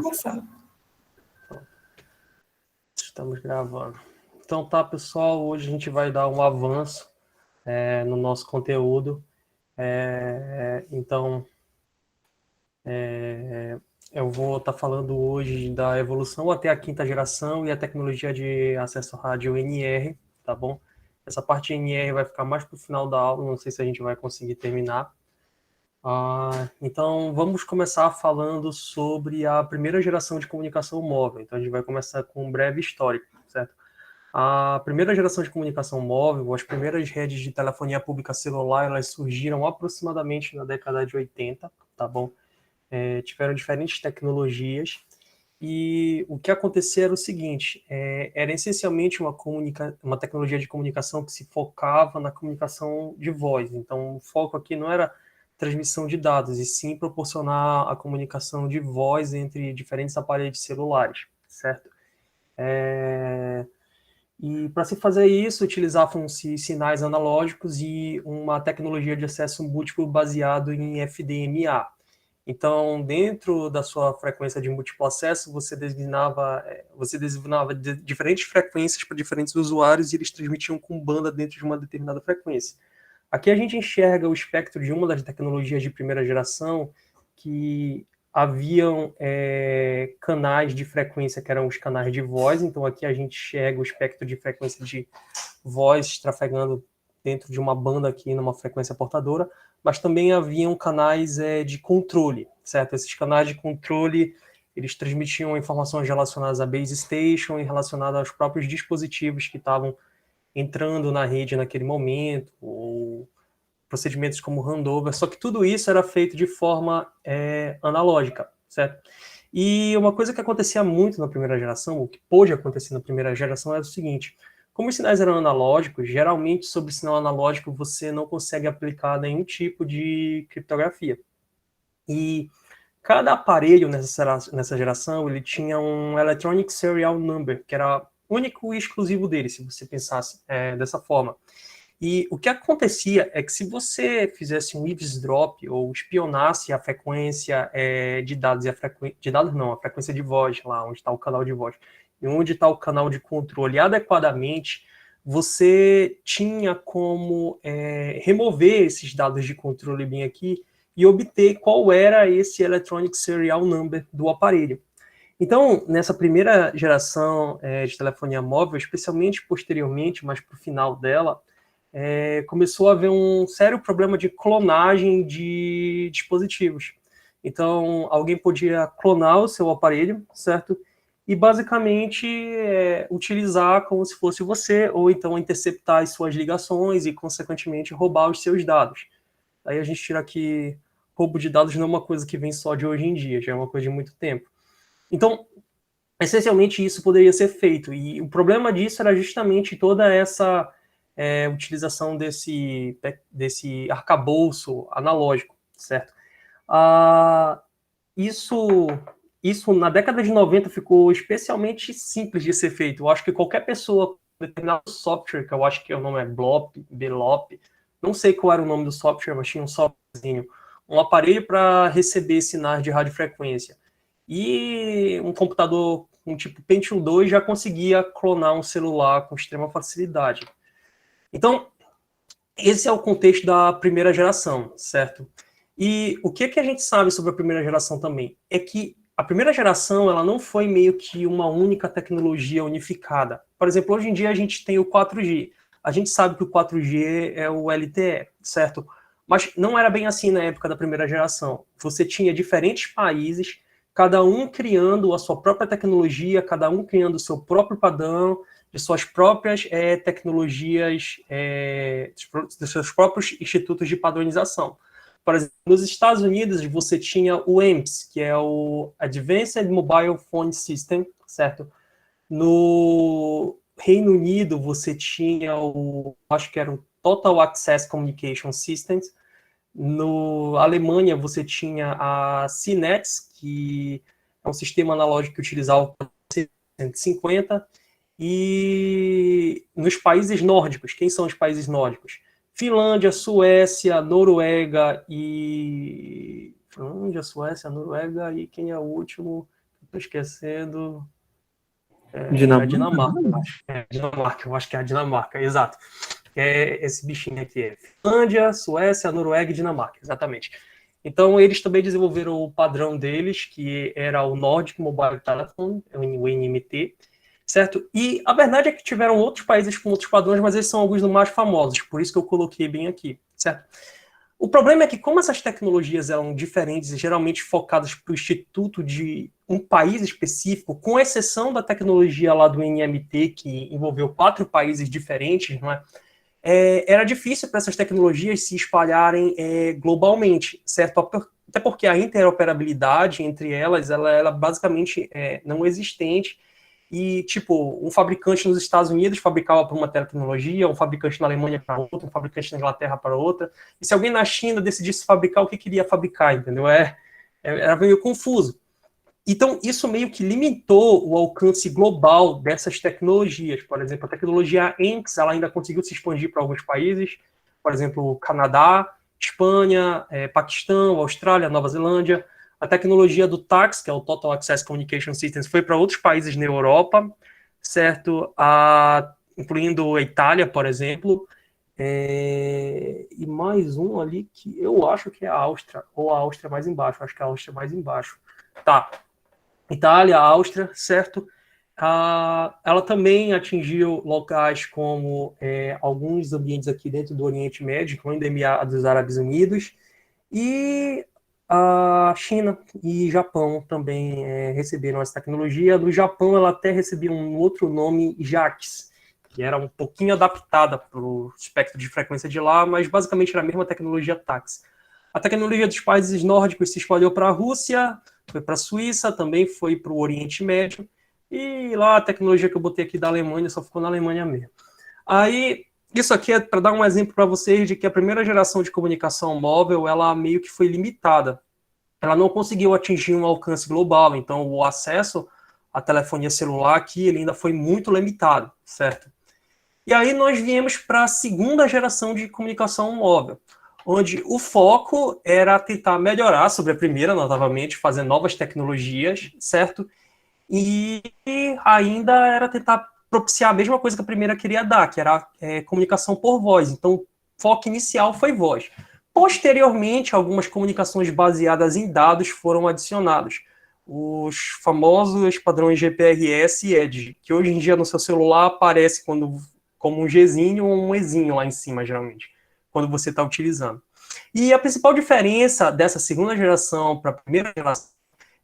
Começando. Estamos gravando. Então tá, pessoal, hoje a gente vai dar um avanço no nosso conteúdo. Então, eu vou estar falando hoje da evolução até a quinta geração e a tecnologia de acesso à rádio NR, tá bom? Essa parte NR vai ficar mais para o final da aula, não sei se a gente vai conseguir terminar. Então, vamos começar falando sobre a primeira geração de comunicação móvel. Então, a gente vai começar com um breve histórico, certo? A primeira geração de comunicação móvel, as primeiras redes de telefonia pública celular, elas surgiram aproximadamente na década de 80, tá bom? Tiveram diferentes tecnologias e o que acontecia era o seguinte, era essencialmente uma tecnologia de comunicação que se focava na comunicação de voz. Então, o foco aqui não era transmissão de dados, e sim proporcionar a comunicação de voz entre diferentes aparelhos celulares, certo? E para se fazer isso, utilizavam-se sinais analógicos e uma tecnologia de acesso múltiplo baseado em FDMA. Então, dentro da sua frequência de múltiplo acesso, você designava diferentes frequências para diferentes usuários e eles transmitiam com banda dentro de uma determinada frequência. Aqui a gente enxerga o espectro de uma das tecnologias de primeira geração que haviam canais de frequência que eram os canais de voz, então aqui a gente enxerga o espectro de frequência de voz trafegando dentro de uma banda aqui numa frequência portadora, mas também haviam canais de controle, certo? Esses canais de controle, eles transmitiam informações relacionadas à base station e relacionadas aos próprios dispositivos que estavam entrando na rede naquele momento, ou procedimentos como handover, só que tudo isso era feito de forma analógica, certo? E uma coisa que acontecia muito na primeira geração, o que pôde acontecer na primeira geração, era o seguinte: como os sinais eram analógicos, geralmente sobre sinal analógico você não consegue aplicar nenhum tipo de criptografia. E cada aparelho nessa geração, ele tinha um Electronic Serial Number, que era único e exclusivo dele, se você pensasse dessa forma. E o que acontecia é que se você fizesse um eavesdrop ou espionasse a frequência de dados, a frequência de voz, lá onde está o canal de voz, e onde está o canal de controle adequadamente, você tinha como remover esses dados de controle bem aqui e obter qual era esse Electronic Serial Number do aparelho. Então, nessa primeira geração de telefonia móvel, especialmente posteriormente, mas para o final dela, começou a haver um sério problema de clonagem de dispositivos. Então, alguém podia clonar o seu aparelho, certo? E, basicamente, utilizar como se fosse você, ou então interceptar as suas ligações e, consequentemente, roubar os seus dados. Aí a gente tira que roubo de dados não é uma coisa que vem só de hoje em dia, já é uma coisa de muito tempo. Então, essencialmente, isso poderia ser feito. E o problema disso era justamente toda essa utilização desse arcabouço analógico, certo? Isso na década de 90 ficou especialmente simples de ser feito. Eu acho que qualquer pessoa com determinado software, que eu acho que o nome é Belop, não sei qual era o nome do software, mas tinha um softwarezinho, um aparelho para receber sinais de radiofrequência. E um computador com tipo Pentium 2 já conseguia clonar um celular com extrema facilidade. Então, esse é o contexto da primeira geração, certo? E o que a gente sabe sobre a primeira geração também? É que a primeira geração ela não foi meio que uma única tecnologia unificada. Por exemplo, hoje em dia a gente tem o 4G. A gente sabe que o 4G é o LTE, certo? Mas não era bem assim na época da primeira geração. Você tinha diferentes países, cada um criando a sua própria tecnologia, cada um criando o seu próprio padrão, de suas próprias tecnologias, dos seus próprios institutos de padronização. Por exemplo, nos Estados Unidos, você tinha o AMPS, que é o Advanced Mobile Phone System, certo? No Reino Unido, você tinha acho que era o Total Access Communication Systems. No Alemanha, você tinha a CNETS, que é um sistema analógico que utilizava o 150. E nos países nórdicos, quem são os países nórdicos? Finlândia, Suécia, Noruega e... Finlândia, Suécia, Noruega e quem é o último? Estou esquecendo. Dinamarca? A Dinamarca, eu acho. Dinamarca, eu acho que é a Dinamarca, exato. É esse bichinho aqui. É Finlândia, Suécia, Noruega e Dinamarca, exatamente. Então, eles também desenvolveram o padrão deles, que era o Nordic Mobile Telephone, o NMT, certo? E a verdade é que tiveram outros países com outros padrões, mas esses são alguns dos mais famosos, por isso que eu coloquei bem aqui, certo? O problema é que, como essas tecnologias eram diferentes e geralmente focadas para o instituto de um país específico, com exceção da tecnologia lá do NMT, que envolveu 4 países diferentes, não é? Era difícil para essas tecnologias se espalharem globalmente, certo? Até porque a interoperabilidade entre elas, ela basicamente não existente. E, tipo, um fabricante nos Estados Unidos fabricava para uma tecnologia, um fabricante na Alemanha para outra, um fabricante na Inglaterra para outra. E se alguém na China decidisse fabricar, o que queria fabricar, entendeu? Era meio confuso. Então, isso meio que limitou o alcance global dessas tecnologias. Por exemplo, a tecnologia ENCS, ela ainda conseguiu se expandir para alguns países, por exemplo, Canadá, Espanha, Paquistão, Austrália, Nova Zelândia. A tecnologia do TACS, que é o Total Access Communication Systems, foi para outros países na Europa, certo? Incluindo a Itália, por exemplo. E mais um ali que eu acho que é a Áustria, ou a Áustria mais embaixo, acho que é a Áustria mais embaixo. Tá, Itália, Áustria, certo? Ela também atingiu locais como alguns ambientes aqui dentro do Oriente Médio, como Emirados Árabes Unidos, e a China e Japão também receberam essa tecnologia. No Japão, ela até recebeu um outro nome, JAX, que era um pouquinho adaptada para o espectro de frequência de lá, mas basicamente era a mesma tecnologia TAX. A tecnologia dos países nórdicos se espalhou para a Rússia, foi para a Suíça, também foi para o Oriente Médio, e lá a tecnologia que eu botei aqui da Alemanha só ficou na Alemanha mesmo. Aí, isso aqui é para dar um exemplo para vocês de que a primeira geração de comunicação móvel, ela meio que foi limitada. Ela não conseguiu atingir um alcance global, então o acesso à telefonia celular aqui, ele ainda foi muito limitado, certo? E aí nós viemos para a segunda geração de comunicação móvel, onde o foco era tentar melhorar sobre a primeira, novamente, fazer novas tecnologias, certo? E ainda era tentar propiciar a mesma coisa que a primeira queria dar, que era comunicação por voz. Então, o foco inicial foi voz. Posteriormente, algumas comunicações baseadas em dados foram adicionadas. Os famosos padrões GPRS e EDGE, que hoje em dia no seu celular aparece como um Gzinho ou um Ezinho lá em cima, geralmente, quando você está utilizando. E a principal diferença dessa segunda geração para a primeira geração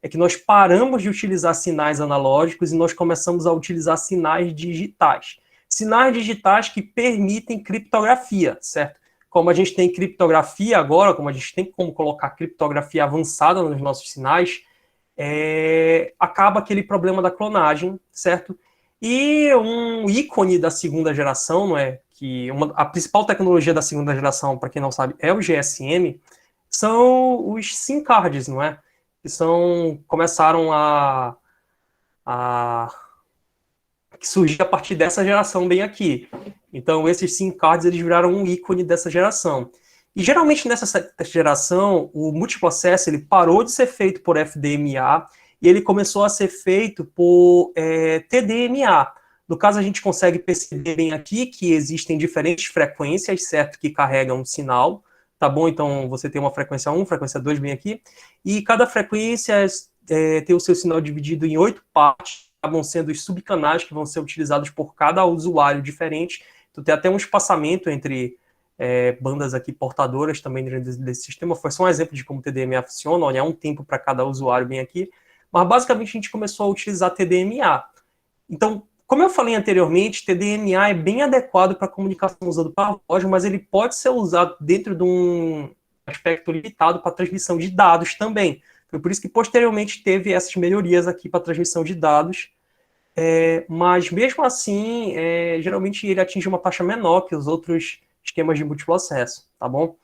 é que nós paramos de utilizar sinais analógicos e nós começamos a utilizar sinais digitais. Sinais digitais que permitem criptografia, certo? Como a gente tem criptografia agora, como a gente tem como colocar criptografia avançada nos nossos sinais, acaba aquele problema da clonagem, certo? E um ícone da segunda geração, não é? Que a principal tecnologia da segunda geração, para quem não sabe, é o GSM, são os SIM cards, não é? Que começaram que surgir a partir dessa geração bem aqui. Então, esses SIM cards, eles viraram um ícone dessa geração. E, geralmente, nessa geração, o múltiplo acesso, ele parou de ser feito por FDMA e ele começou a ser feito por TDMA. No caso, a gente consegue perceber bem aqui que existem diferentes frequências, certo, que carregam um sinal, tá bom? Então, você tem uma frequência 1, frequência 2 bem aqui, e cada frequência tem o seu sinal dividido em 8 partes, acabam sendo os subcanais que vão ser utilizados por cada usuário diferente. Então, tem até um espaçamento entre bandas aqui portadoras também dentro desse sistema. Foi só um exemplo de como o TDMA funciona, olha, é um tempo para cada usuário bem aqui, mas basicamente a gente começou a utilizar TDMA. Então, como eu falei anteriormente, TDMA é bem adequado para comunicação usando para voz, mas ele pode ser usado dentro de um aspecto limitado para transmissão de dados também. Foi por isso que posteriormente teve essas melhorias aqui para transmissão de dados, mas mesmo assim, geralmente ele atinge uma taxa menor que os outros esquemas de múltiplo acesso, tá bom?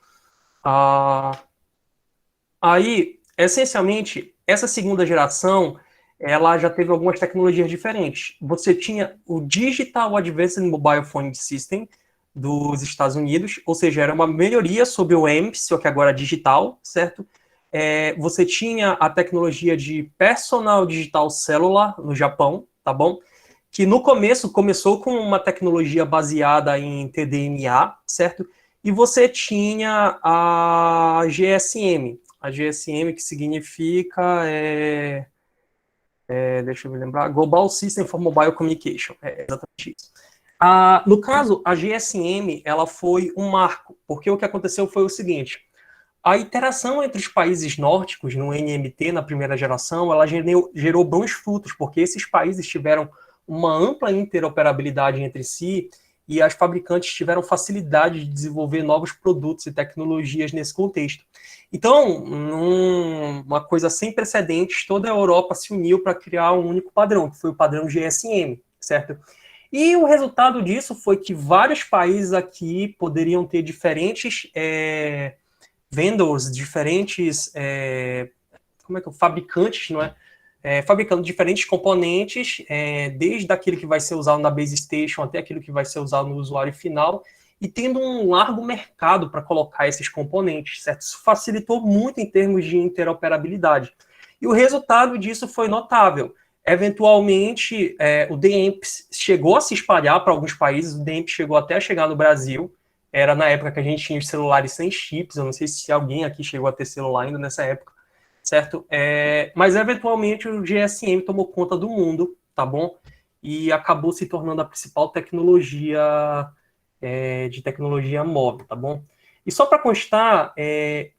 Aí, essencialmente, essa segunda geração, ela já teve algumas tecnologias diferentes. Você tinha o Digital Advanced Mobile Phone System dos Estados Unidos, ou seja, era uma melhoria sobre o EMP, só que agora digital, certo? você tinha a tecnologia de Personal Digital Cellular no Japão, tá bom? Que no começo começou com uma tecnologia baseada em TDMA, certo? E você tinha a GSM. A GSM que significa, deixa eu me lembrar, Global System for Mobile Communication. É exatamente isso. No caso, a GSM, ela foi um marco, porque o que aconteceu foi o seguinte: a interação entre os países nórdicos no NMT, na primeira geração, ela gerou bons frutos, porque esses países tiveram uma ampla interoperabilidade entre si e as fabricantes tiveram facilidade de desenvolver novos produtos e tecnologias nesse contexto. Então, uma coisa sem precedentes, toda a Europa se uniu para criar um único padrão, que foi o padrão GSM, certo? E o resultado disso foi que vários países aqui poderiam ter diferentes vendors, diferentes fabricantes, não é? Fabricando diferentes componentes, desde aquele que vai ser usado na base station até aquilo que vai ser usado no usuário final, e tendo um largo mercado para colocar esses componentes, certo? Isso facilitou muito em termos de interoperabilidade. E o resultado disso foi notável. Eventualmente, o DEMP chegou a se espalhar para alguns países, o DEMP chegou até a chegar no Brasil. Era na época que a gente tinha os celulares sem chips, eu não sei se alguém aqui chegou a ter celular ainda nessa época, certo? Mas eventualmente o GSM tomou conta do mundo, tá bom? E acabou se tornando a principal tecnologia de tecnologia móvel, tá bom? E só para constar,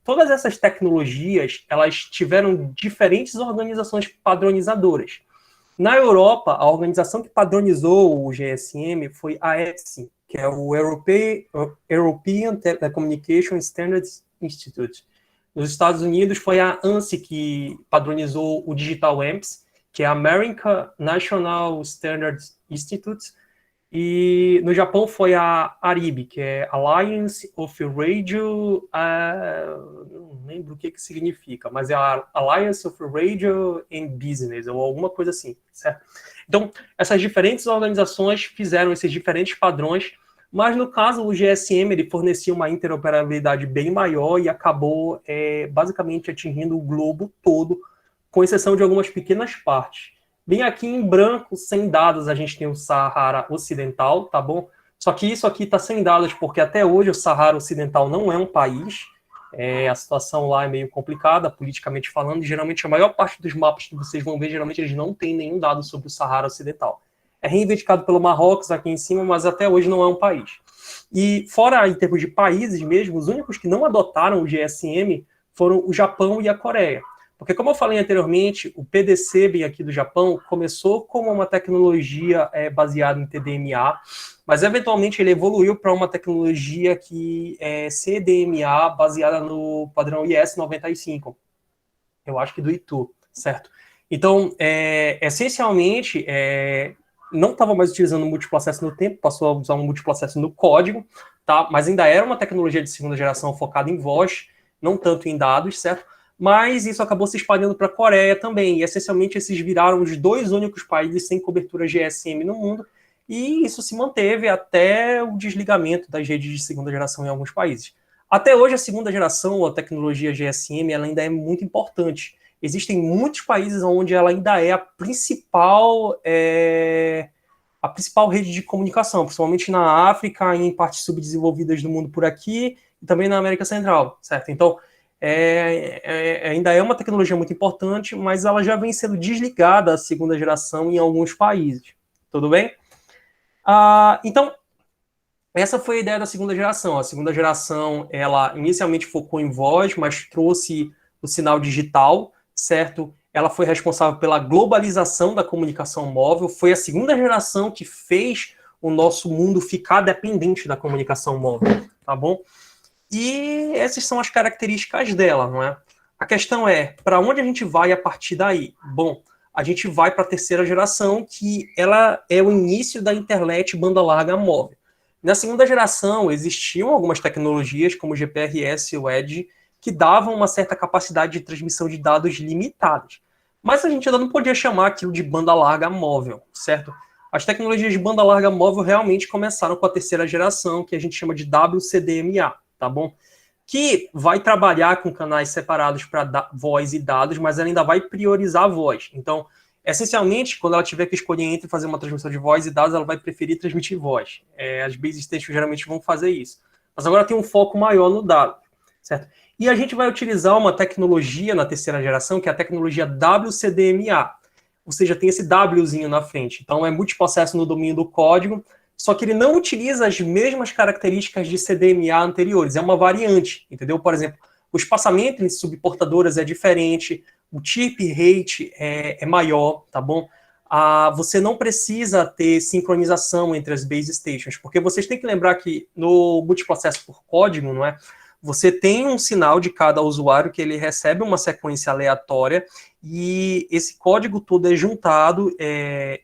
todas essas tecnologias, elas tiveram diferentes organizações padronizadoras. Na Europa, a organização que padronizou o GSM foi a ETSI, que é o European Telecommunication Standards Institute. Nos Estados Unidos foi a ANSI que padronizou o Digital Amps, que é a American National Standards Institute, e no Japão foi a ARIB, que é Alliance of Radio, não lembro o que significa, mas é a Alliance of Radio and Business, ou alguma coisa assim, certo? Então, essas diferentes organizações fizeram esses diferentes padrões, mas no caso o GSM ele fornecia uma interoperabilidade bem maior e acabou basicamente atingindo o globo todo, com exceção de algumas pequenas partes. Bem aqui em branco, sem dados, a gente tem o Saara Ocidental, tá bom? Só que isso aqui está sem dados, porque até hoje o Saara Ocidental não é um país. A situação lá é meio complicada, politicamente falando, e geralmente a maior parte dos mapas que vocês vão ver, geralmente eles não têm nenhum dado sobre o Saara Ocidental. É reivindicado pelo Marrocos aqui em cima, mas até hoje não é um país. E fora, em termos de países mesmo, os únicos que não adotaram o GSM foram o Japão e a Coreia. Porque, como eu falei anteriormente, o PDC, bem aqui do Japão, começou como uma tecnologia baseada em TDMA, mas eventualmente ele evoluiu para uma tecnologia que é CDMA, baseada no padrão IS-95. Eu acho que do ITU, certo? Então, essencialmente, não estava mais utilizando multiprocesso no tempo, passou a usar um multiprocesso no código, tá? Mas ainda era uma tecnologia de segunda geração focada em voz, não tanto em dados, certo? Mas isso acabou se espalhando para a Coreia também, e essencialmente esses viraram os dois únicos países sem cobertura GSM no mundo, e isso se manteve até o desligamento das redes de segunda geração em alguns países. Até hoje, a segunda geração, a tecnologia GSM, ela ainda é muito importante. Existem muitos países onde ela ainda é a principal rede de comunicação, principalmente na África, em partes subdesenvolvidas do mundo por aqui, e também na América Central, certo? Então, ainda é uma tecnologia muito importante, mas ela já vem sendo desligada a segunda geração em alguns países. Tudo bem? Então, essa foi a ideia da segunda geração. A segunda geração, ela inicialmente focou em voz, mas trouxe o sinal digital, certo? Ela foi responsável pela globalização da comunicação móvel. Foi a segunda geração que fez o nosso mundo ficar dependente da comunicação móvel, tá bom? E essas são as características dela, não é? A questão é, para onde a gente vai a partir daí? Bom, a gente vai para a terceira geração, que ela é o início da internet banda larga móvel. Na segunda geração, existiam algumas tecnologias, como o GPRS e o Edge, que davam uma certa capacidade de transmissão de dados limitadas. Mas a gente ainda não podia chamar aquilo de banda larga móvel, certo? As tecnologias de banda larga móvel realmente começaram com a terceira geração, que a gente chama de WCDMA, tá bom? que vai trabalhar com canais separados para voz e dados, mas ela ainda vai priorizar a voz. Então, essencialmente, quando ela tiver que escolher entre fazer uma transmissão de voz e dados, ela vai preferir transmitir voz. As base stations geralmente vão fazer isso. Mas agora tem um foco maior no dado, certo? E a gente vai utilizar uma tecnologia na terceira geração, que é a tecnologia WCDMA. Ou seja, tem esse Wzinho na frente. Então, é multiprocesso no domínio do código, só que ele não utiliza as mesmas características de CDMA anteriores. É uma variante, entendeu? Por exemplo, o espaçamento entre subportadoras é diferente, o chip rate é maior, tá bom? Você não precisa ter sincronização entre as base stations, porque vocês têm que lembrar que no multiprocesso por código, não é? Você tem um sinal de cada usuário que ele recebe uma sequência aleatória e esse código todo é juntado,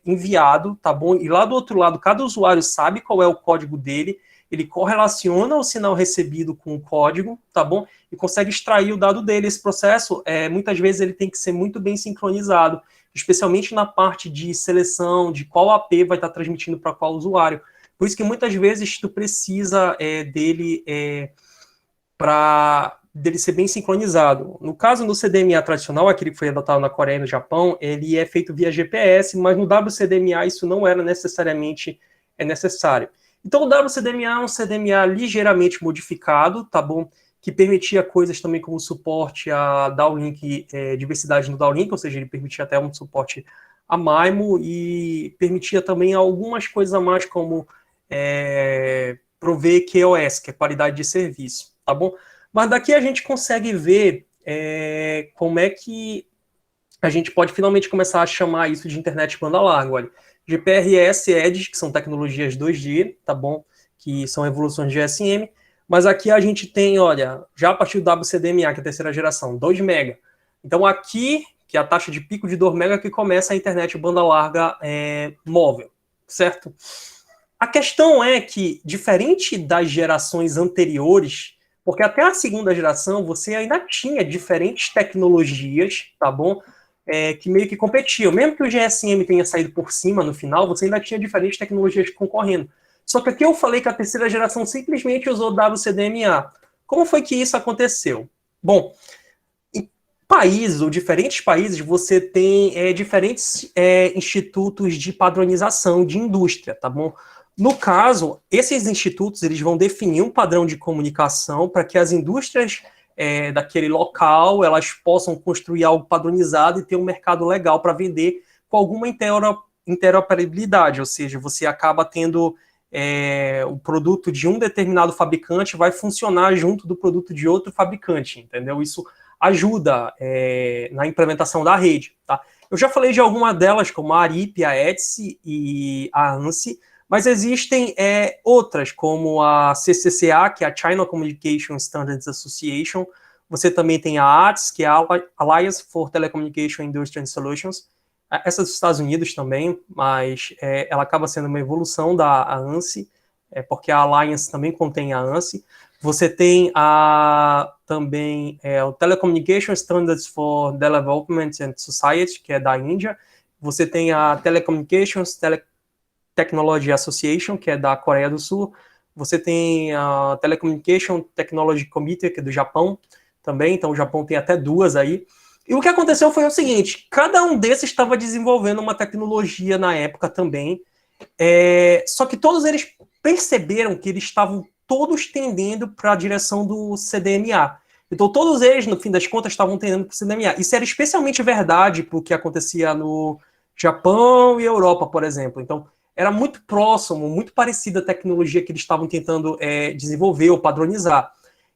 enviado, tá bom? E lá do outro lado, cada usuário sabe qual é o código dele, ele correlaciona o sinal recebido com o código, tá bom? E consegue extrair o dado dele. Esse processo, muitas vezes, ele tem que ser muito bem sincronizado, especialmente na parte de seleção, de qual AP vai estar transmitindo para qual usuário. Por isso que muitas vezes tu precisa dele ser bem sincronizado. No caso, no CDMA tradicional, aquele que foi adotado na Coreia e no Japão, ele é feito via GPS, mas no WCDMA isso não era necessariamente necessário. Então, o WCDMA é um CDMA ligeiramente modificado, tá bom? Que permitia coisas também como suporte a downlink, diversidade no downlink, ou seja, ele permitia até um suporte a MIMO e permitia também algumas coisas a mais, como prover QoS, que é qualidade de serviço, tá bom? Mas daqui a gente consegue ver como é que a gente pode finalmente começar a chamar isso de internet banda larga. Olha, GPRS, Edge, que são tecnologias 2G, tá bom? Que são evoluções de GSM, mas aqui a gente tem, olha, já a partir do WCDMA, que é a terceira geração, 2 mega. Então aqui, que é a taxa de pico de 2 mega, que começa a internet banda larga móvel, certo? A questão é que, diferente das gerações anteriores, porque até a segunda geração você ainda tinha diferentes tecnologias, tá bom? Que meio que competiam. Mesmo que o GSM tenha saído por cima no final, você ainda tinha diferentes tecnologias concorrendo. Só que aqui eu falei que a terceira geração simplesmente usou WCDMA. Como foi que isso aconteceu? Bom, em países, ou diferentes países, você tem diferentes institutos de padronização de indústria, tá bom? No caso, esses institutos eles vão definir um padrão de comunicação para que as indústrias daquele local elas possam construir algo padronizado e ter um mercado legal para vender com alguma interoperabilidade, ou seja, você acaba tendo o produto de um determinado fabricante vai funcionar junto do produto de outro fabricante, entendeu? Isso ajuda na implementação da rede, tá? Eu já falei de alguma delas, como a ARIP, a ETSI e a ANSI, mas existem outras, como a CCCA, que é a China Communication Standards Association. Você também tem a ATS, que é a Alliance for Telecommunication Industry and Solutions. Essa dos Estados Unidos também, mas ela acaba sendo uma evolução da ANSI, porque a Alliance também contém a ANSI. Você tem também o Telecommunication Standards for Development and Society, que é da Índia. Você tem a Telecommunications Technology Association, que é da Coreia do Sul. Você tem a Telecommunication Technology Committee, que é do Japão também. Então, o Japão tem até duas aí. E o que aconteceu foi o seguinte, cada um desses estava desenvolvendo uma tecnologia na época também, só que todos eles perceberam que eles estavam todos tendendo para a direção do CDMA. Então, todos eles, no fim das contas, estavam tendendo para o CDMA. Isso era especialmente verdade para o que acontecia no Japão e Europa, por exemplo. Então, era muito próximo, muito parecida a tecnologia que eles estavam tentando desenvolver ou padronizar.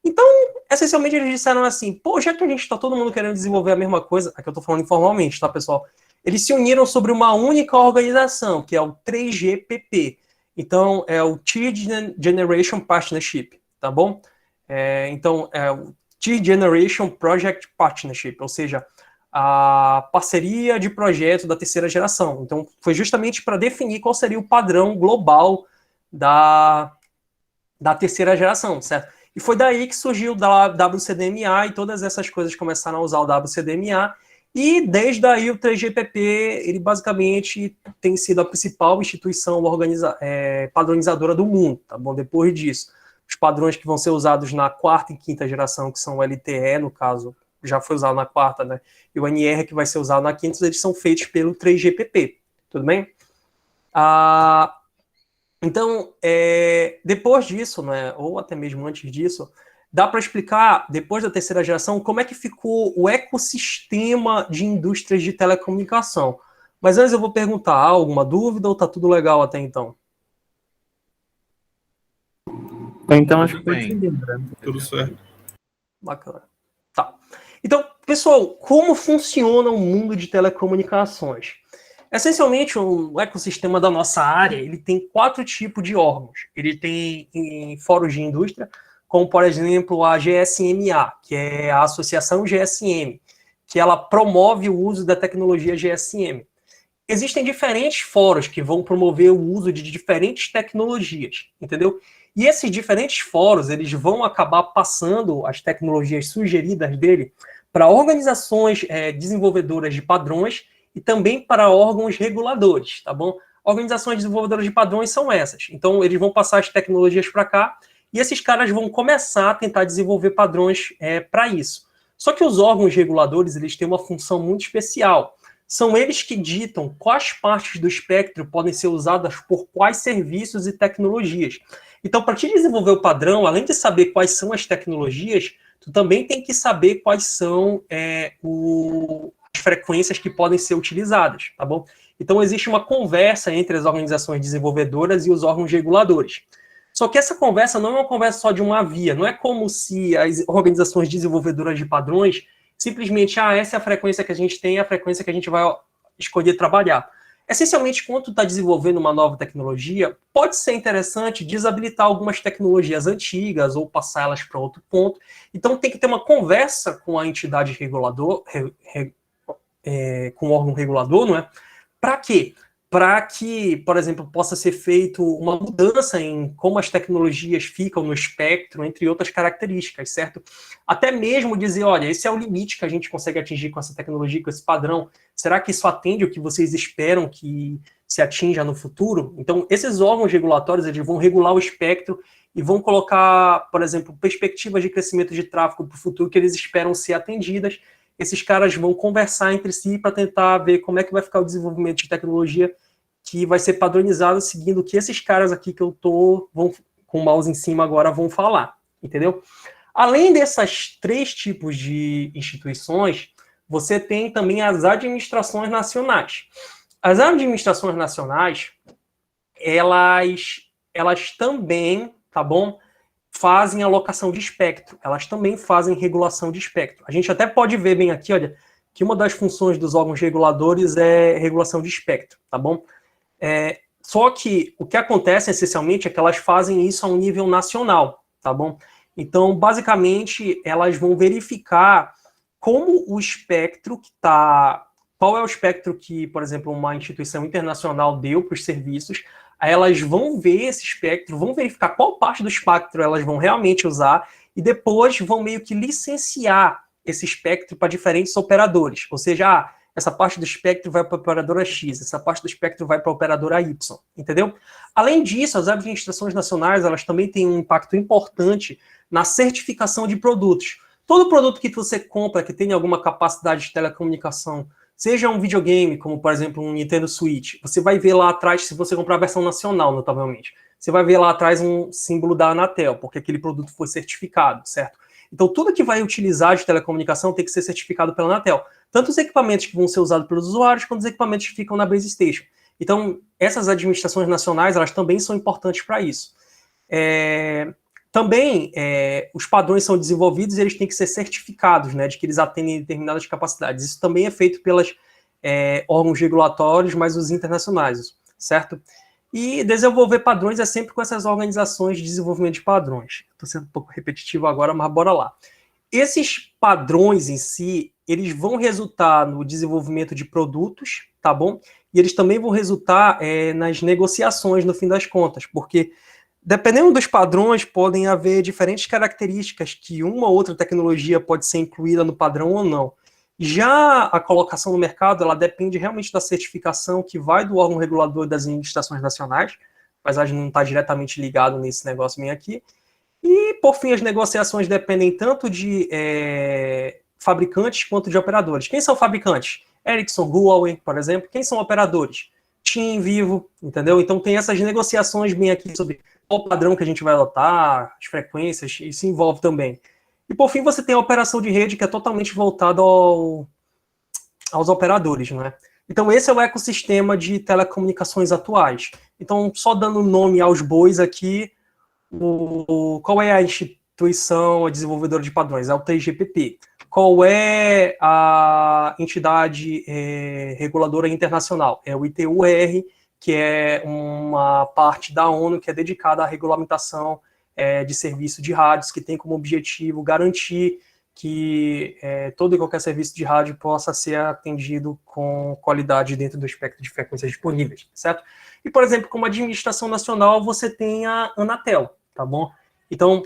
Então, essencialmente, eles disseram assim, pô, já que a gente está todo mundo querendo desenvolver a mesma coisa, aqui eu estou falando informalmente, tá, pessoal? Eles se uniram sobre uma única organização, que é o 3GPP. Então, é o Third Generation Partnership, tá bom? Então, é o Third Generation Project Partnership, ou seja, a parceria de projeto da terceira geração. Então, foi justamente para definir qual seria o padrão global da terceira geração, certo? E foi daí que surgiu o WCDMA e todas essas coisas começaram a usar o WCDMA. E desde aí o 3GPP, ele basicamente tem sido a principal instituição padronizadora do mundo, tá bom? Depois disso. os padrões que vão ser usados na quarta e quinta geração, que são o LTE, no caso, já foi usado na quarta, né? E o NR, que vai ser usado na quinta, eles são feitos pelo 3GPP, tudo bem? Então, depois disso, né, ou até mesmo antes disso, dá para explicar, depois da terceira geração, como é que ficou o ecossistema de indústrias de telecomunicação. Mas antes eu vou perguntar, alguma dúvida ou tá tudo legal até então? Então acho que foi entendido, né? Tudo certo. Bacana. Tá. Então, pessoal, como funciona o mundo de telecomunicações? Essencialmente, o ecossistema da nossa área, ele tem 4 tipos de órgãos. Ele tem em fóruns de indústria, como, por exemplo, a GSMA, que é a Associação GSM, que ela promove o uso da tecnologia GSM. Existem diferentes fóruns que vão promover o uso de diferentes tecnologias, entendeu? E esses diferentes fóruns, eles vão acabar passando as tecnologias sugeridas dele para organizações desenvolvedoras de padrões e também para órgãos reguladores, tá bom? Organizações desenvolvedoras de padrões são essas. Então, eles vão passar as tecnologias para cá e esses caras vão começar a tentar desenvolver padrões para isso. Só que os órgãos reguladores, eles têm uma função muito especial. São eles que ditam quais partes do espectro podem ser usadas por quais serviços e tecnologias. Então, para te desenvolver o padrão, além de saber quais são as tecnologias, tu também tem que saber quais são as frequências que podem ser utilizadas, tá bom? Então, existe uma conversa entre as organizações desenvolvedoras e os órgãos reguladores. Só que essa conversa não é uma conversa só de uma via, não é como se as organizações desenvolvedoras de padrões simplesmente, essa é a frequência que a gente tem, é a frequência que a gente vai escolher trabalhar. Essencialmente, quando tu está desenvolvendo uma nova tecnologia, pode ser interessante desabilitar algumas tecnologias antigas ou passá-las para outro ponto. Então, tem que ter uma conversa com a entidade regulador, com o órgão regulador, não é? Para quê? Para que, por exemplo, possa ser feito uma mudança em como as tecnologias ficam no espectro, entre outras características, certo? Até mesmo dizer, olha, esse é o limite que a gente consegue atingir com essa tecnologia, com esse padrão. Será que isso atende o que vocês esperam que se atinja no futuro? Então, esses órgãos regulatórios, eles vão regular o espectro e vão colocar, por exemplo, perspectivas de crescimento de tráfego para o futuro que eles esperam ser atendidas. Esses caras vão conversar entre si para tentar ver como é que vai ficar o desenvolvimento de tecnologia que vai ser padronizado seguindo o que esses caras aqui que eu tô com o mouse em cima agora vão falar, entendeu? Além dessas 3 tipos de instituições, você tem também as administrações nacionais. As administrações nacionais, elas também, tá bom, fazem alocação de espectro, elas também fazem regulação de espectro. A gente até pode ver bem aqui, olha, que uma das funções dos órgãos reguladores é regulação de espectro, tá bom? Só que o que acontece, essencialmente, é que elas fazem isso a um nível nacional, tá bom? Então, basicamente, elas vão verificar como o espectro que está... Qual é o espectro que, por exemplo, uma instituição internacional deu para os serviços. Aí elas vão ver esse espectro, vão verificar qual parte do espectro elas vão realmente usar e depois vão meio que licenciar esse espectro para diferentes operadores. Ou seja, essa parte do espectro vai para a operadora X, essa parte do espectro vai para a operadora Y, entendeu? Além disso, as administrações nacionais, elas também têm um impacto importante na certificação de produtos. Todo produto que você compra que tenha alguma capacidade de telecomunicação, seja um videogame, como por exemplo um Nintendo Switch, você vai ver lá atrás, se você comprar a versão nacional, notavelmente, você vai ver lá atrás um símbolo da Anatel, porque aquele produto foi certificado, certo? Então tudo que vai utilizar de telecomunicação tem que ser certificado pela Anatel. Tanto os equipamentos que vão ser usados pelos usuários, quanto os equipamentos que ficam na base station. Então, essas administrações nacionais, elas também são importantes para isso. Também, os padrões são desenvolvidos e eles têm que ser certificados, né, de que eles atendem determinadas capacidades. Isso também é feito pelos órgãos regulatórios, mas os internacionais, certo? E desenvolver padrões é sempre com essas organizações de desenvolvimento de padrões. Estou sendo um pouco repetitivo agora, mas bora lá. Esses padrões em si, eles vão resultar no desenvolvimento de produtos, tá bom? E eles também vão resultar nas negociações, no fim das contas, porque dependendo dos padrões, podem haver diferentes características que uma ou outra tecnologia pode ser incluída no padrão ou não. Já a colocação no mercado, ela depende realmente da certificação que vai do órgão regulador das administrações nacionais, mas a gente não está diretamente ligado nesse negócio bem aqui. E, por fim, as negociações dependem tanto de fabricantes quanto de operadores. Quem são fabricantes? Ericsson, Huawei, por exemplo. Quem são operadores? TIM, Vivo, entendeu? Então tem essas negociações bem aqui sobre qual padrão que a gente vai adotar, as frequências, isso envolve também. E, por fim, você tem a operação de rede, que é totalmente voltada aos operadores, né? Então, esse é o ecossistema de telecomunicações atuais. Então, só dando nome aos bois aqui, qual é a instituição desenvolvedora de padrões? É o TGPP. Qual é a entidade reguladora internacional? É o ITU-R, que é uma parte da ONU que é dedicada à regulamentação de serviço de rádios, que tem como objetivo garantir que todo e qualquer serviço de rádio possa ser atendido com qualidade dentro do espectro de frequências disponíveis, certo? E, por exemplo, como administração nacional, você tem a Anatel, tá bom? Então,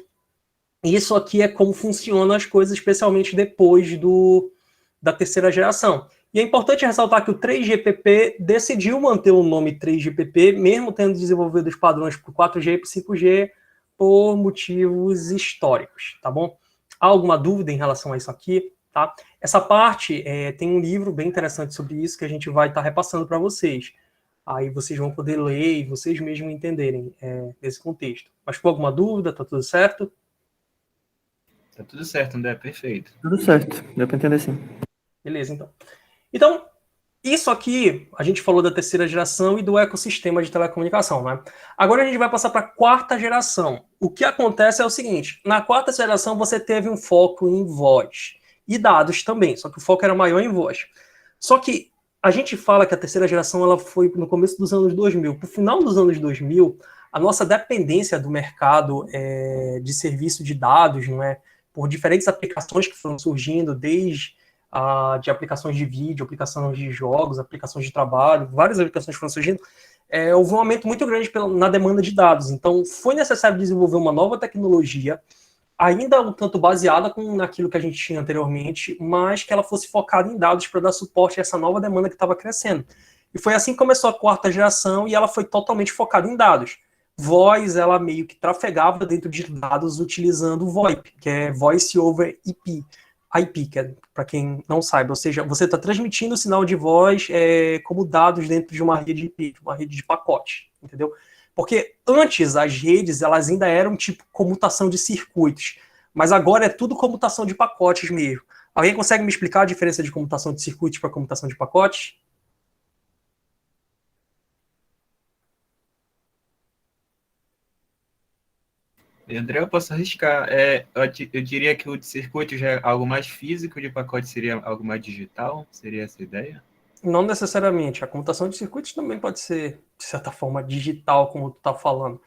isso aqui é como funcionam as coisas, especialmente depois da terceira geração. E é importante ressaltar que o 3GPP decidiu manter o nome 3GPP, mesmo tendo desenvolvido os padrões para o 4G e para o 5G, por motivos históricos, tá bom? Há alguma dúvida em relação a isso aqui? Tá? Essa parte tem um livro bem interessante sobre isso que a gente vai estar repassando para vocês. Aí vocês vão poder ler e vocês mesmos entenderem nesse contexto. Mas ficou alguma dúvida? Tá tudo certo? Tá tudo certo, André, perfeito. Tudo certo, deu para entender sim. Beleza, então. Então, isso aqui, a gente falou da terceira geração e do ecossistema de telecomunicação, né? Agora a gente vai passar para a quarta geração. O que acontece é o seguinte, na quarta geração você teve um foco em voz e dados também, só que o foco era maior em voz. Só que a gente fala que a terceira geração ela foi no começo dos anos 2000. Para o final dos anos 2000, a nossa dependência do mercado de serviço de dados, não é, por diferentes aplicações que foram surgindo, desde de aplicações de vídeo, aplicações de jogos, aplicações de trabalho, várias aplicações foram surgindo, houve um aumento muito grande na demanda de dados. Então, foi necessário desenvolver uma nova tecnologia, ainda um tanto baseada naquilo que a gente tinha anteriormente, mas que ela fosse focada em dados para dar suporte a essa nova demanda que estava crescendo. E foi assim que começou a quarta geração e ela foi totalmente focada em dados. Voz, ela meio que trafegava dentro de dados utilizando o VoIP, que é Voice over IP, que é, para quem não sabe, ou seja, você está transmitindo o sinal de voz como dados dentro de uma rede IP, de uma rede de pacote, entendeu? Porque antes as redes elas ainda eram tipo comutação de circuitos, mas agora é tudo comutação de pacotes mesmo. Alguém consegue me explicar a diferença de comutação de circuitos para comutação de pacotes? André, eu posso arriscar. Eu diria que o de circuito já é algo mais físico, de pacote seria algo mais digital? Seria essa a ideia? Não necessariamente. A computação de circuitos também pode ser, de certa forma, digital, como tu está falando.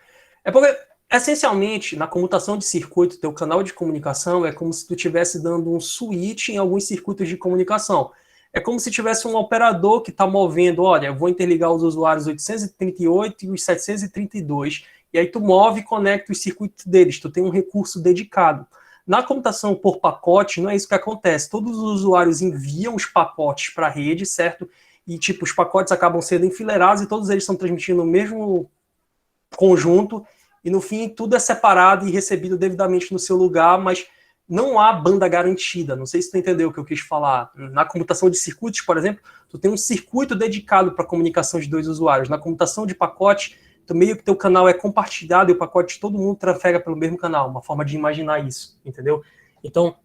É porque, essencialmente, na comutação de circuito, teu canal de comunicação é como se tu estivesse dando um switch em alguns circuitos de comunicação. É como se tivesse um operador que está movendo, olha, eu vou interligar os usuários 838 e os 732, e aí tu move e conecta os circuitos deles, tu tem um recurso dedicado. Na computação por pacote, não é isso que acontece. Todos os usuários enviam os pacotes para a rede, certo? E, tipo, os pacotes acabam sendo enfileirados e todos eles estão transmitindo o mesmo conjunto, e no fim tudo é separado e recebido devidamente no seu lugar, mas não há banda garantida. Não sei se tu entendeu o que eu quis falar. Na computação de circuitos, por exemplo, tu tem um circuito dedicado para a comunicação de dois usuários. Na computação de pacote, tu meio que teu canal é compartilhado e o pacote todo mundo trafega pelo mesmo canal, uma forma de imaginar isso, entendeu? Então,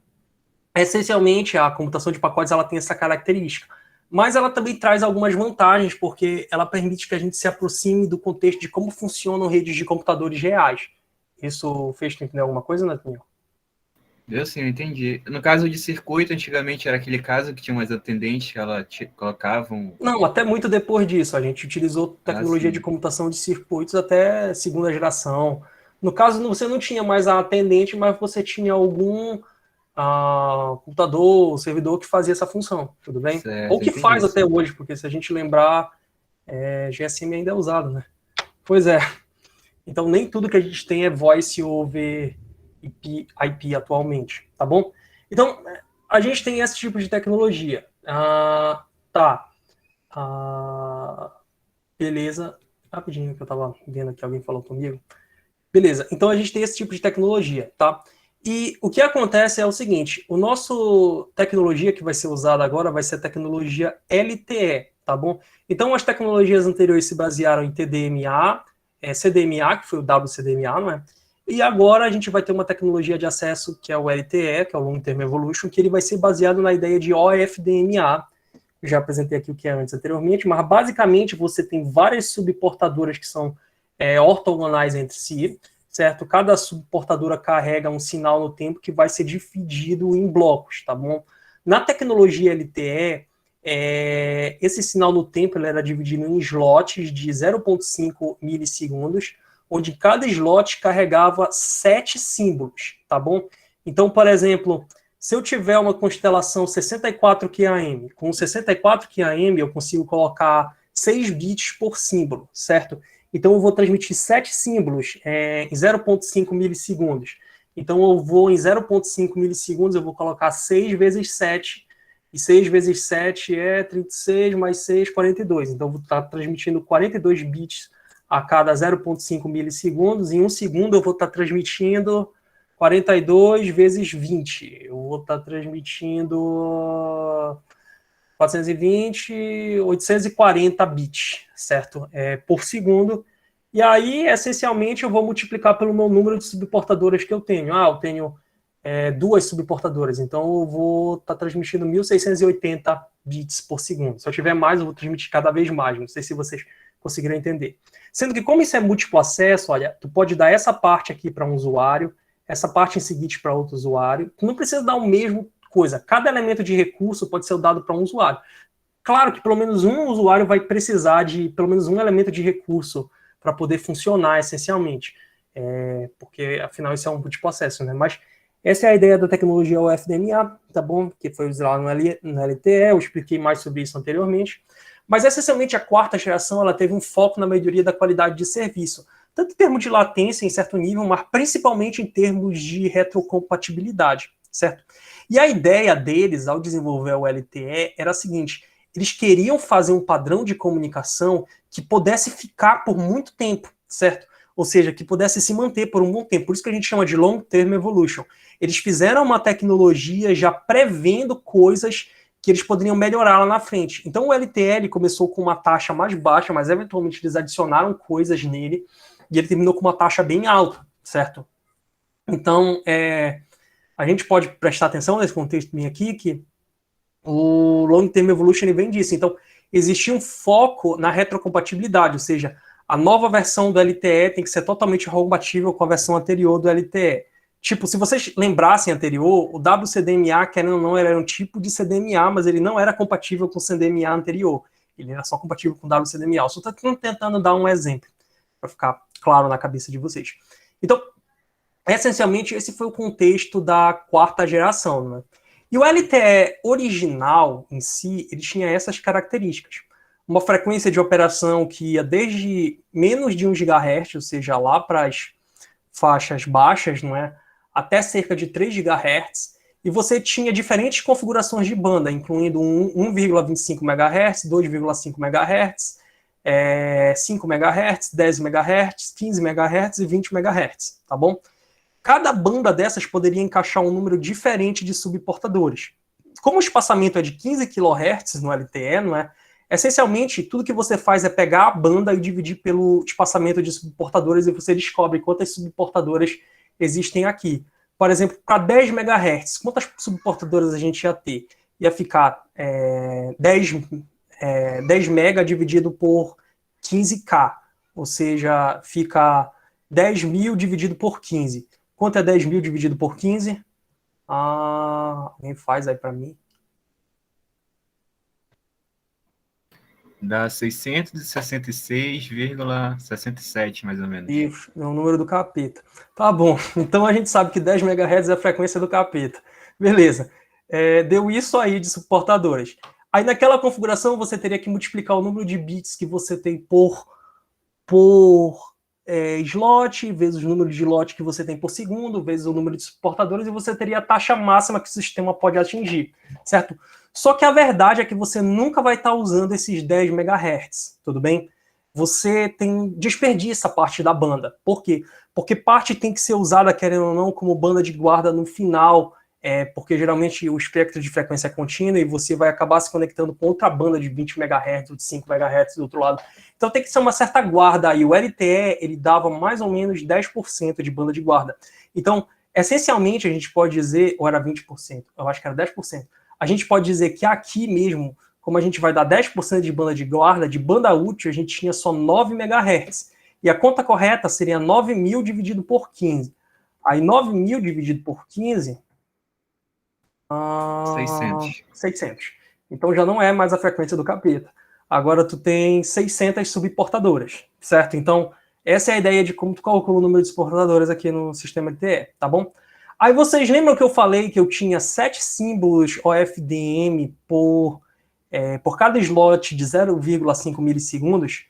essencialmente, a computação de pacotes ela tem essa característica. Mas ela também traz algumas vantagens, porque ela permite que a gente se aproxime do contexto de como funcionam redes de computadores reais. Isso fez tu entender alguma coisa, Nathaniel? Eu sim, eu entendi. No caso de circuito, antigamente era aquele caso que tinha umas atendentes que ela colocavam. Não, até muito depois disso. A gente utilizou tecnologia de computação de circuitos até segunda geração. No caso, você não tinha mais a atendente, mas você tinha algum computador, servidor que fazia essa função, tudo bem? Certo, Ou que entendi, faz até sim. hoje, porque se a gente lembrar, GSM ainda é usado, né? Pois é. Então, nem tudo que a gente tem é voice over IP atualmente, tá bom? Então, a gente tem esse tipo de tecnologia. Tá. Beleza. Rapidinho que eu tava vendo aqui, alguém falou comigo. Beleza, então a gente tem esse tipo de tecnologia, tá? E o que acontece é o seguinte, o nosso tecnologia que vai ser usada agora vai ser a tecnologia LTE, tá bom? Então as tecnologias anteriores se basearam em TDMA, CDMA, que foi o WCDMA, não é? E agora a gente vai ter uma tecnologia de acesso que é o LTE, que é o Long Term Evolution, que ele vai ser baseado na ideia de OFDMA. Eu já apresentei aqui o que é anteriormente, mas basicamente você tem várias subportadoras que são ortogonais entre si, certo? Cada subportadora carrega um sinal no tempo que vai ser dividido em blocos, tá bom? Na tecnologia LTE, esse sinal no tempo ele era dividido em slots de 0,5 milissegundos, onde cada slot carregava 7 símbolos, tá bom? Então, por exemplo, se eu tiver uma constelação 64 QAM, com 64 QAM eu consigo colocar 6 bits por símbolo, certo? Então eu vou transmitir 7 símbolos em 0,5 milissegundos. Então eu vou em 0,5 milissegundos, eu vou colocar 6 vezes 7, e 6 vezes 7 é 36, mais 6, 42. Então eu vou estar transmitindo 42 bits a cada 0,5 milissegundos, em um segundo eu vou estar transmitindo 42 vezes 20. Eu vou estar transmitindo 420, 840 bits, certo? Por segundo. E aí, essencialmente, eu vou multiplicar pelo meu número de subportadoras que eu tenho. Eu tenho 2 subportadoras, então eu vou estar transmitindo 1680 bits por segundo. Se eu tiver mais, eu vou transmitir cada vez mais. Não sei se vocês conseguiram entender. Sendo que, como isso é múltiplo acesso, olha, tu pode dar essa parte aqui para um usuário, essa parte em seguinte para outro usuário. Tu não precisa dar o mesmo coisa. Cada elemento de recurso pode ser dado para um usuário. Claro que pelo menos um usuário vai precisar de pelo menos um elemento de recurso para poder funcionar essencialmente. Porque, afinal, isso é um múltiplo acesso, né? Mas essa é a ideia da tecnologia OFDMA, tá bom? Que foi usada no LTE, eu expliquei mais sobre isso anteriormente. Mas, essencialmente, a quarta geração ela teve um foco na melhoria da qualidade de serviço, tanto em termos de latência, em certo nível, mas principalmente em termos de retrocompatibilidade, certo? E a ideia deles, ao desenvolver o LTE, era a seguinte: eles queriam fazer um padrão de comunicação que pudesse ficar por muito tempo, certo? Ou seja, que pudesse se manter por um bom tempo. Por isso que a gente chama de Long Term Evolution. Eles fizeram uma tecnologia já prevendo coisas que eles poderiam melhorar lá na frente. Então o LTE começou com uma taxa mais baixa, mas eventualmente eles adicionaram coisas nele, e ele terminou com uma taxa bem alta, certo? Então, a gente pode prestar atenção nesse contexto bem aqui, que o Long Term Evolution vem disso. Então, existia um foco na retrocompatibilidade, ou seja, a nova versão do LTE tem que ser totalmente compatível com a versão anterior do LTE. Tipo, se vocês lembrassem anterior, o WCDMA, querendo ou não, era um tipo de CDMA, mas ele não era compatível com o CDMA anterior. Ele era só compatível com o WCDMA. Eu só estou tentando dar um exemplo, para ficar claro na cabeça de vocês. Então, essencialmente, esse foi o contexto da quarta geração, né? E o LTE original, em si, ele tinha essas características. Uma frequência de operação que ia desde menos de 1 GHz, ou seja, lá para as faixas baixas, não é? Até cerca de 3 GHz, e você tinha diferentes configurações de banda, incluindo 1,25 MHz, 2,5 MHz, 5 MHz, 10 MHz, 15 MHz e 20 MHz, tá bom? Cada banda dessas poderia encaixar um número diferente de subportadores. Como o espaçamento é de 15 kHz no LTE, não é? Essencialmente, tudo que você faz é pegar a banda e dividir pelo espaçamento de subportadores e você descobre quantas subportadoras existem aqui. Por exemplo, para 10 MHz, quantas subportadoras a gente ia ter? Ia ficar 10 mega dividido por 15K, ou seja, fica 10.000 dividido por 15. Quanto é 10.000 dividido por 15? Alguém faz aí para mim? Dá 666,67, mais ou menos. Isso, é o número do capeta. Tá bom, então a gente sabe que 10 MHz é a frequência do capeta. Beleza, deu isso aí de suportadoras. Aí naquela configuração você teria que multiplicar o número de bits que você tem por slot, vezes o número de slot que você tem por segundo, vezes o número de suportadores, e você teria a taxa máxima que o sistema pode atingir, certo? Só que a verdade é que você nunca vai estar usando esses 10 MHz, tudo bem? Você desperdiça parte da banda. Por quê? porque parte tem que ser usada, querendo ou não, como banda de guarda no final, porque geralmente o espectro de frequência é contínuo e você vai acabar se conectando com outra banda de 20 MHz ou de 5 MHz do outro lado. Então tem que ser uma certa guarda aí. O LTE, ele dava mais ou menos 10% de banda de guarda. Então, essencialmente, a gente pode dizer, ou era 20%, eu acho que era 10%, a gente pode dizer que aqui mesmo, como a gente vai dar 10% de banda de guarda, de banda útil, a gente tinha só 9 MHz. E a conta correta seria 9.000 dividido por 15. Aí 9.000 dividido por 15... 600. Então já não é mais a frequência do capeta. Agora tu tem 600 subportadoras, certo? Então essa é a ideia de como tu calcula o número de subportadoras aqui no sistema LTE, tá bom? Aí vocês lembram que eu falei que eu tinha 7 símbolos OFDM por cada slot de 0,5 milissegundos?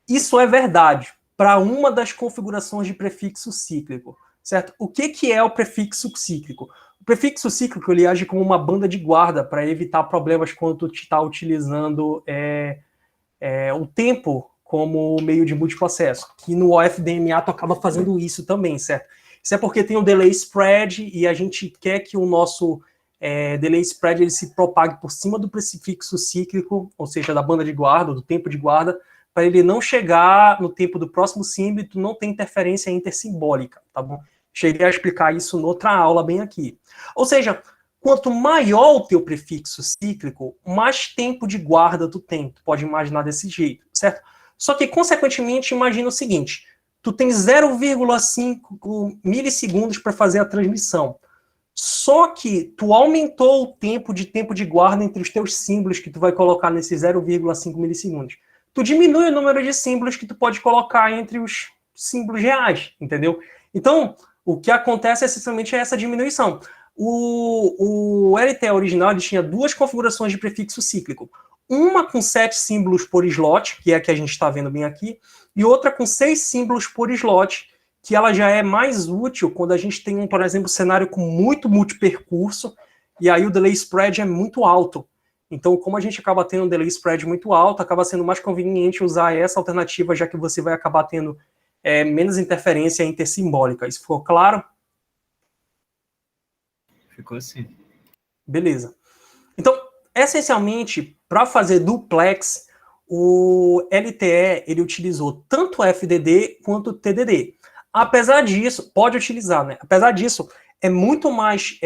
Isso é verdade para uma das configurações de prefixo cíclico, certo? O que é o prefixo cíclico? O prefixo cíclico ele age como uma banda de guarda para evitar problemas quando tu está utilizando o tempo como meio de múltiplo acesso. Que no OFDMA tu acaba fazendo isso também, certo? Isso é porque tem o delay spread e a gente quer que o nosso delay spread ele se propague por cima do prefixo cíclico, ou seja, da banda de guarda, do tempo de guarda, para ele não chegar no tempo do próximo símbolo e tu não ter interferência intersimbólica, tá bom? Cheguei a explicar isso noutra aula bem aqui. Ou seja, quanto maior o teu prefixo cíclico, mais tempo de guarda tu tem. Tu pode imaginar desse jeito, certo? Só que, consequentemente, imagina o seguinte, tu tem 0,5 milissegundos para fazer a transmissão. Só que tu aumentou o tempo de guarda entre os teus símbolos que tu vai colocar nesses 0,5 milissegundos. Tu diminui o número de símbolos que tu pode colocar entre os símbolos reais, entendeu? Então, o que acontece essencialmente é essa diminuição. O LTE original ele tinha duas configurações de prefixo cíclico. Uma com 7 símbolos por slot, que é a que a gente está vendo bem aqui, e outra com 6 símbolos por slot, que ela já é mais útil quando a gente tem, por exemplo, um cenário com muito multipercurso, e aí o delay spread é muito alto. Então, como a gente acaba tendo um delay spread muito alto, acaba sendo mais conveniente usar essa alternativa, já que você vai acabar tendo menos interferência intersimbólica. Isso ficou claro? Ficou sim. Beleza. Então, essencialmente, para fazer duplex, o LTE ele utilizou tanto FDD quanto TDD. Apesar disso, pode utilizar, né? Apesar disso, é muito mais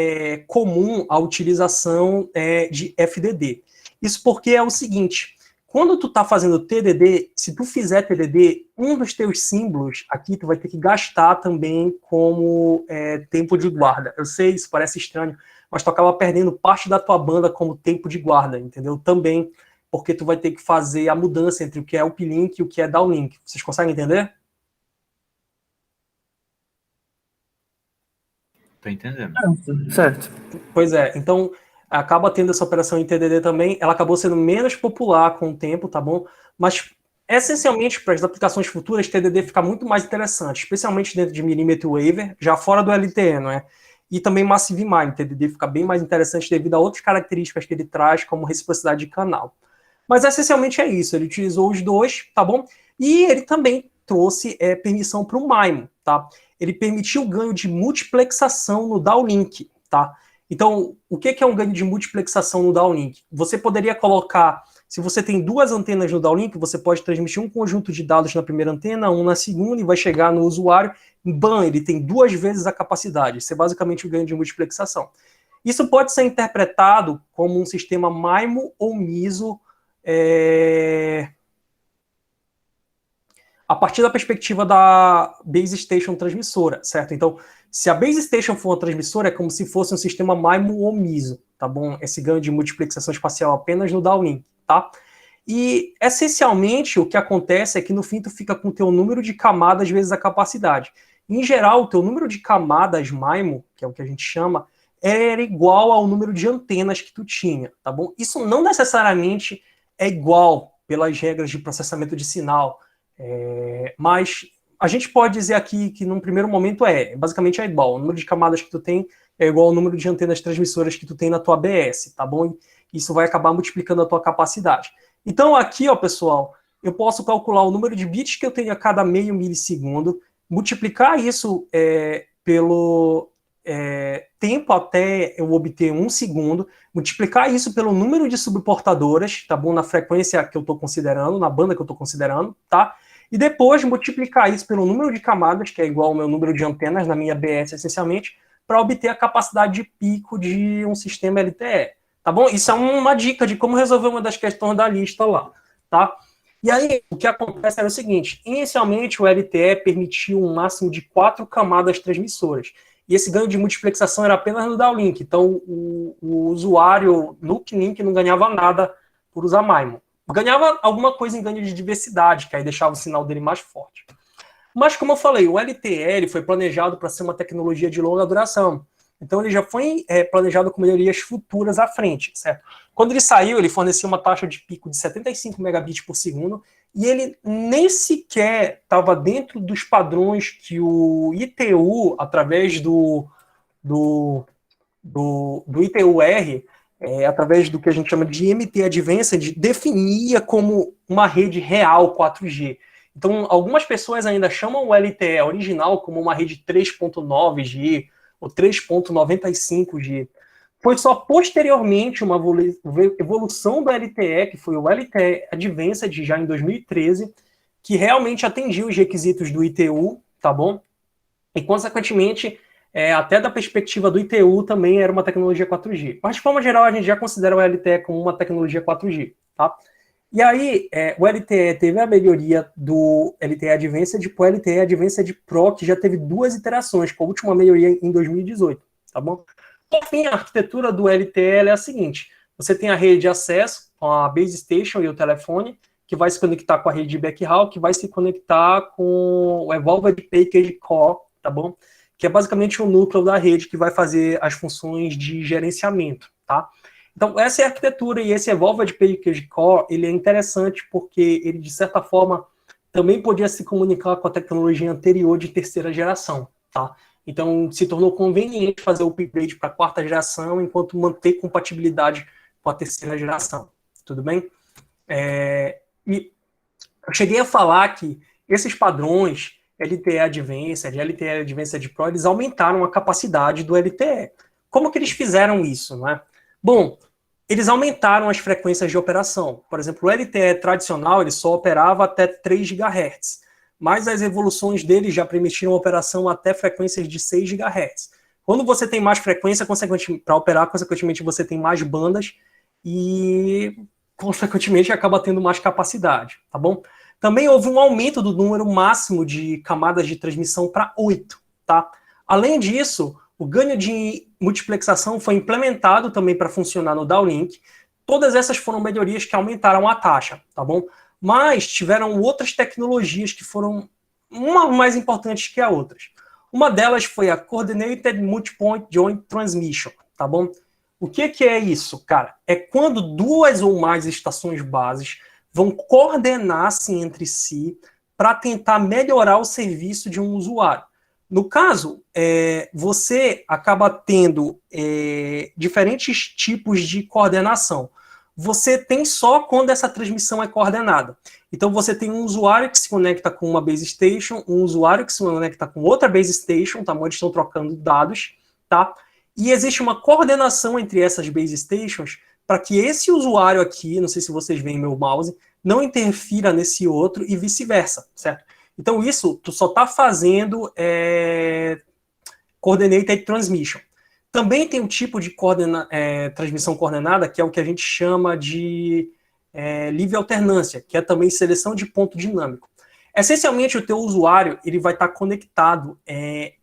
comum a utilização de FDD. Isso porque é o seguinte, quando tu tá fazendo TDD, se tu fizer TDD, um dos teus símbolos aqui tu vai ter que gastar também como tempo de guarda. Eu sei, isso parece estranho, mas tu acaba perdendo parte da tua banda como tempo de guarda, entendeu? Também, porque tu vai ter que fazer a mudança entre o que é uplink e o que é downlink. Vocês conseguem entender? Tô entendendo. Certo. Pois é, então acaba tendo essa operação em TDD também, ela acabou sendo menos popular com o tempo, tá bom? Mas, essencialmente, para as aplicações futuras, TDD fica muito mais interessante, especialmente dentro de Millimeter Wave, já fora do LTE, não é? E também Massive MIMO, TDD fica bem mais interessante devido a outras características que ele traz, como reciprocidade de canal. Mas, essencialmente, é isso, ele utilizou os dois, tá bom? E ele também trouxe permissão para o MIMO, tá? Ele permitiu o ganho de multiplexação no downlink, tá? Então, o que é um ganho de multiplexação no downlink? Você poderia colocar, se você tem duas antenas no downlink, você pode transmitir um conjunto de dados na primeira antena, um na segunda, e vai chegar no usuário, bam, ele tem 2 vezes a capacidade. Isso é basicamente o ganho de multiplexação. Isso pode ser interpretado como um sistema MIMO ou MISO, a partir da perspectiva da base station transmissora, certo? Então, se a base station for uma transmissora, é como se fosse um sistema MIMO ou MISO, tá bom? Esse ganho de multiplexação espacial apenas no downlink, tá? E, essencialmente, o que acontece é que, no fim, tu fica com o teu número de camadas vezes a capacidade. Em geral, o teu número de camadas MIMO, que é o que a gente chama, era igual ao número de antenas que tu tinha, tá bom? Isso não necessariamente é igual pelas regras de processamento de sinal, mas a gente pode dizer aqui que num primeiro momento basicamente é igual. O número de camadas que tu tem é igual ao número de antenas transmissoras que tu tem na tua ABS, tá bom? Isso vai acabar multiplicando a tua capacidade. Então aqui, ó, pessoal, eu posso calcular o número de bits que eu tenho a cada meio milissegundo, multiplicar isso pelo tempo até eu obter 1 segundo, multiplicar isso pelo número de subportadoras, tá bom? Na frequência que eu estou considerando, na banda que eu estou considerando, tá? E depois multiplicar isso pelo número de camadas, que é igual ao meu número de antenas na minha BS, essencialmente, para obter a capacidade de pico de um sistema LTE, tá bom? Isso é uma dica de como resolver uma das questões da lista lá, tá? E aí, o que acontece era o seguinte, inicialmente o LTE permitiu um máximo de 4 camadas transmissoras, e esse ganho de multiplexação era apenas no downlink, então o usuário no uplink não ganhava nada por usar MIMO. Ganhava alguma coisa em ganho de diversidade, que aí deixava o sinal dele mais forte. Mas, como eu falei, o LTE foi planejado para ser uma tecnologia de longa duração. Então, ele já foi planejado com melhorias futuras à frente, certo? Quando ele saiu, ele fornecia uma taxa de pico de 75 megabits por segundo, e ele nem sequer estava dentro dos padrões que o ITU, através do ITU-R, através do que a gente chama de MT Advanced, definia como uma rede real 4G. Então, algumas pessoas ainda chamam o LTE original como uma rede 3.9G ou 3.95G. Foi só posteriormente uma evolução do LTE, que foi o LTE Advanced, já em 2013, que realmente atendia os requisitos do ITU, tá bom? E, consequentemente, até da perspectiva do ITU, também era uma tecnologia 4G. Mas, de forma geral, a gente já considera o LTE como uma tecnologia 4G, tá? E aí, o LTE teve a melhoria do LTE Advanced para o LTE Advanced Pro, que já teve 2 iterações, com a última melhoria em 2018, tá bom? Por fim, a arquitetura do LTE é a seguinte, você tem a rede de acesso, com a base station e o telefone, que vai se conectar com a rede de backhaul, que vai se conectar com o Evolved Package Core, tá bom? Que é basicamente o núcleo da rede que vai fazer as funções de gerenciamento, tá? Então, essa é a arquitetura, e esse Evolved Package Core, ele é interessante porque ele, de certa forma, também podia se comunicar com a tecnologia anterior de terceira geração, tá? Então, se tornou conveniente fazer o upgrade para a 4ª geração, enquanto manter compatibilidade com a terceira geração, tudo bem? E eu cheguei a falar que esses padrões, LTE Advanced, LTE Advanced Pro, eles aumentaram a capacidade do LTE. Como que eles fizeram isso, não é? Bom, eles aumentaram as frequências de operação. Por exemplo, o LTE tradicional ele só operava até 3 GHz, mas as evoluções dele já permitiram operação até frequências de 6 GHz. Quando você tem mais frequência, para operar, consequentemente, você tem mais bandas e, consequentemente, acaba tendo mais capacidade, tá bom? Também houve um aumento do número máximo de camadas de transmissão para 8, tá? Além disso, o ganho de multiplexação foi implementado também para funcionar no downlink. Todas essas foram melhorias que aumentaram a taxa, tá bom? Mas tiveram outras tecnologias que foram mais importantes que as outras. Uma delas foi a Coordinated Multipoint Joint Transmission, tá bom? O que é isso, cara? É quando 2 ou mais estações bases vão coordenar-se entre si para tentar melhorar o serviço de um usuário. No caso, você acaba tendo diferentes tipos de coordenação. Você tem só quando essa transmissão é coordenada. Então, você tem um usuário que se conecta com uma base station, um usuário que se conecta com outra base station, tá? Onde estão trocando dados, tá? E existe uma coordenação entre essas base stations para que esse usuário aqui, não sei se vocês veem meu mouse, não interfira nesse outro e vice-versa, certo? Então, isso tu só está fazendo Coordinated Transmission. Também tem um tipo de transmissão coordenada, que é o que a gente chama de livre alternância, que é também seleção de ponto dinâmico. Essencialmente, o teu usuário ele vai estar conectado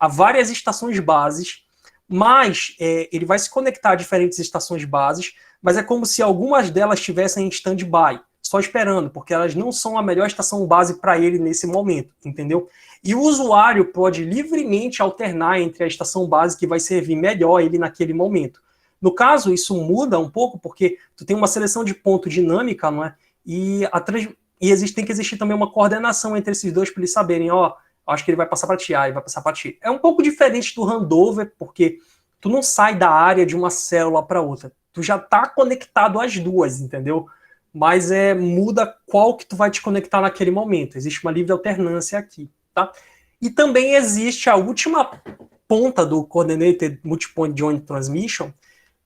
a várias estações bases, mas ele vai se conectar a diferentes estações bases, mas é como se algumas delas estivessem em stand-by, só esperando, porque elas não são a melhor estação base para ele nesse momento, entendeu? E o usuário pode livremente alternar entre a estação base que vai servir melhor ele naquele momento. No caso, isso muda um pouco, porque tu tem uma seleção de ponto dinâmica, não é? E tem que existir também uma coordenação entre esses dois para eles saberem, acho que ele vai passar para ti, ele vai passar para ti. É um pouco diferente do handover, porque tu não sai da área de uma célula para outra. Tu já está conectado às duas, entendeu? Mas muda qual que tu vai te conectar naquele momento. Existe uma livre alternância aqui, tá? E também existe a última ponta do Coordinated Multipoint Joint Transmission,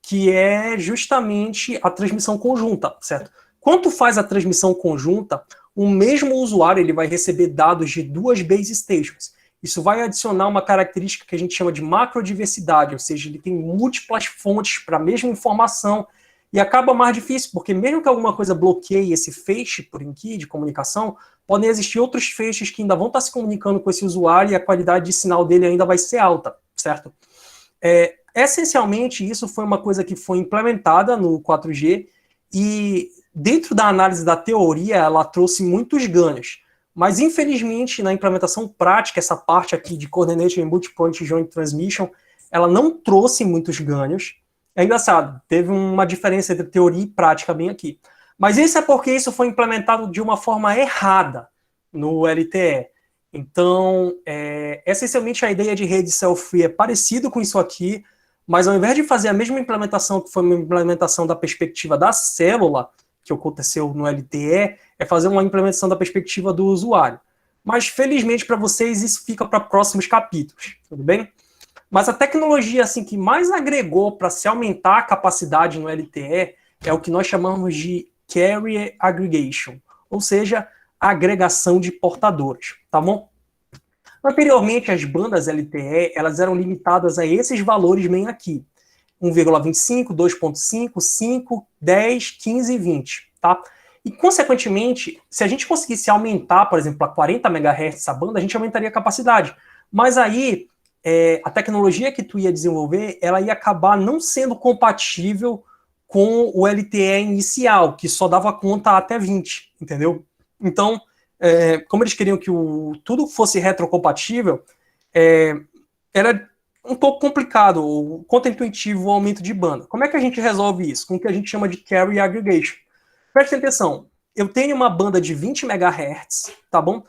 que é justamente a transmissão conjunta, certo? Quando faz a transmissão conjunta, o mesmo usuário ele vai receber dados de duas base stations. Isso vai adicionar uma característica que a gente chama de macrodiversidade, ou seja, ele tem múltiplas fontes para a mesma informação e acaba mais difícil, porque mesmo que alguma coisa bloqueie esse feixe por aqui de comunicação, podem existir outros feixes que ainda vão estar se comunicando com esse usuário e a qualidade de sinal dele ainda vai ser alta, certo? Essencialmente, isso foi uma coisa que foi implementada no 4G e dentro da análise da teoria, ela trouxe muitos ganhos. Mas, infelizmente, na implementação prática, essa parte aqui de Coordinated Multipoint Joint Transmission, ela não trouxe muitos ganhos. É engraçado, teve uma diferença entre teoria e prática bem aqui. Mas isso é porque isso foi implementado de uma forma errada no LTE. Então, essencialmente, a ideia de rede self-free é parecido com isso aqui, mas ao invés de fazer a mesma implementação, que foi uma implementação da perspectiva da célula, que aconteceu no LTE, é fazer uma implementação da perspectiva do usuário. Mas, felizmente, para vocês, isso fica para próximos capítulos, tudo bem? Mas a tecnologia assim, que mais agregou para se aumentar a capacidade no LTE é o que nós chamamos de Carrier Aggregation, ou seja, a agregação de portadores, tá bom? Anteriormente, as bandas LTE, elas eram limitadas a esses valores bem aqui. 1,25, 2,5, 5, 10, 15 e 20, tá? E, consequentemente, se a gente conseguisse aumentar, por exemplo, a 40 MHz essa banda, a gente aumentaria a capacidade. Mas aí, a tecnologia que tu ia desenvolver, ela ia acabar não sendo compatível com o LTE inicial, que só dava conta até 20, entendeu? Então, como eles queriam que tudo fosse retrocompatível, era um pouco complicado, o contra-intuitivo o aumento de banda. Como é que a gente resolve isso? Com o que a gente chama de carrier aggregation. Preste atenção, eu tenho uma banda de 20 MHz, tá bom?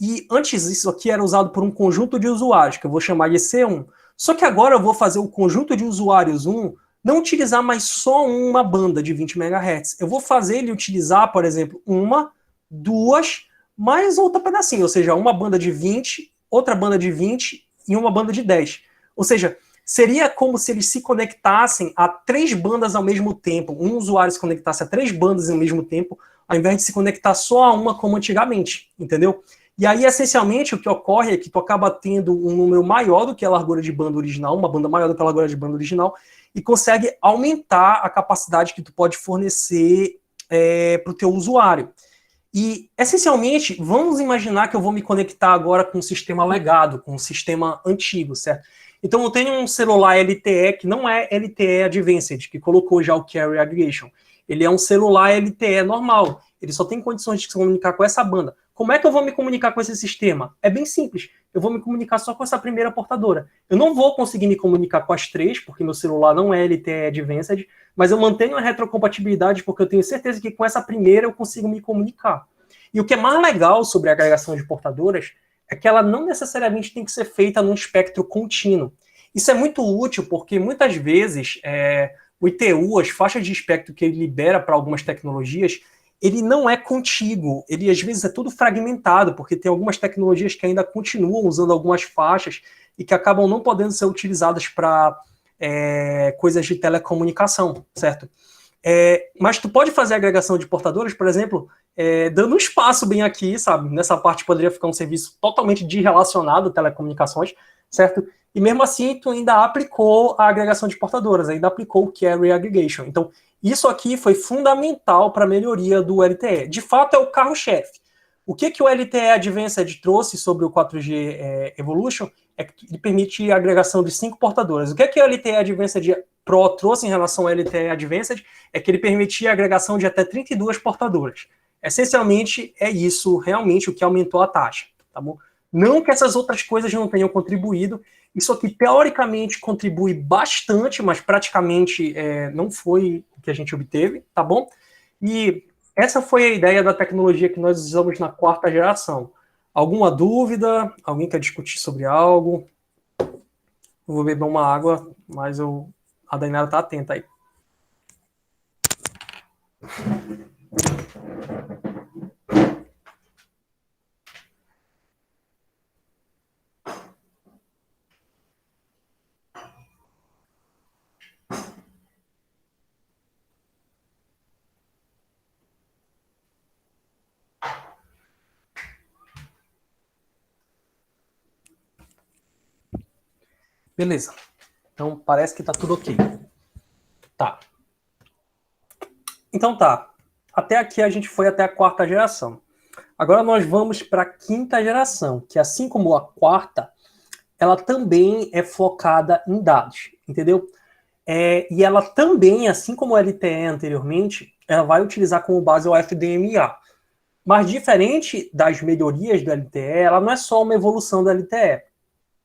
E antes isso aqui era usado por um conjunto de usuários, que eu vou chamar de C1. Só que agora eu vou fazer o conjunto de usuários 1 não utilizar mais só uma banda de 20 MHz. Eu vou fazer ele utilizar, por exemplo, uma, duas, mais outra pedacinho, ou seja, uma banda de 20, outra banda de 20 e uma banda de 10. Ou seja, seria como se eles se conectassem a 3 bandas ao mesmo tempo. Um usuário se conectasse a 3 bandas ao mesmo tempo, ao invés de se conectar só a uma como antigamente, entendeu? E aí, essencialmente, o que ocorre é que tu acaba tendo um número maior do que a largura de banda original, uma banda maior do que a largura de banda original, e consegue aumentar a capacidade que tu pode fornecer para o teu usuário. E, essencialmente, vamos imaginar que eu vou me conectar agora com um sistema legado, com um sistema antigo, certo? Então, eu tenho um celular LTE que não é LTE Advanced, que colocou já o Carrier Aggregation. Ele é um celular LTE normal. Ele só tem condições de se comunicar com essa banda. Como é que eu vou me comunicar com esse sistema? É bem simples. Eu vou me comunicar só com essa primeira portadora. Eu não vou conseguir me comunicar com as 3, porque meu celular não é LTE Advanced, mas eu mantenho a retrocompatibilidade porque eu tenho certeza que com essa primeira eu consigo me comunicar. E o que é mais legal sobre a agregação de portadoras é que ela não necessariamente tem que ser feita num espectro contínuo. Isso é muito útil porque muitas vezes o ITU, as faixas de espectro que ele libera para algumas tecnologias, ele não é contíguo, ele às vezes é tudo fragmentado, porque tem algumas tecnologias que ainda continuam usando algumas faixas e que acabam não podendo ser utilizadas para coisas de telecomunicação, certo? Mas tu pode fazer agregação de portadores, por exemplo, dando um espaço bem aqui, sabe? Nessa parte poderia ficar um serviço totalmente desrelacionado a telecomunicações, certo? E mesmo assim, tu ainda aplicou a agregação de portadoras, ainda aplicou o Carrier Aggregation. Então, isso aqui foi fundamental para a melhoria do LTE. De fato, é o carro-chefe. O que o LTE Advanced trouxe sobre o 4G Evolution é que ele permite a agregação de 5 portadoras. O que o LTE Advanced Pro trouxe em relação ao LTE Advanced é que ele permitia a agregação de até 32 portadoras. Essencialmente, é isso realmente o que aumentou a taxa. Tá bom? Não que essas outras coisas não tenham contribuído. Isso aqui, teoricamente, contribui bastante, mas praticamente não foi o que a gente obteve, tá bom? E essa foi a ideia da tecnologia que nós usamos na 4ª geração. Alguma dúvida? Alguém quer discutir sobre algo? Eu vou beber uma água, mas a Dainara está atenta aí. Beleza. Então, parece que tá tudo ok. Tá. Então tá. Até aqui a gente foi até a quarta geração. Agora nós vamos para a quinta geração, que assim como a quarta, ela também é focada em dados, entendeu? E ela também, assim como a LTE anteriormente, ela vai utilizar como base o FDMA. Mas diferente das melhorias do LTE, ela não é só uma evolução do LTE.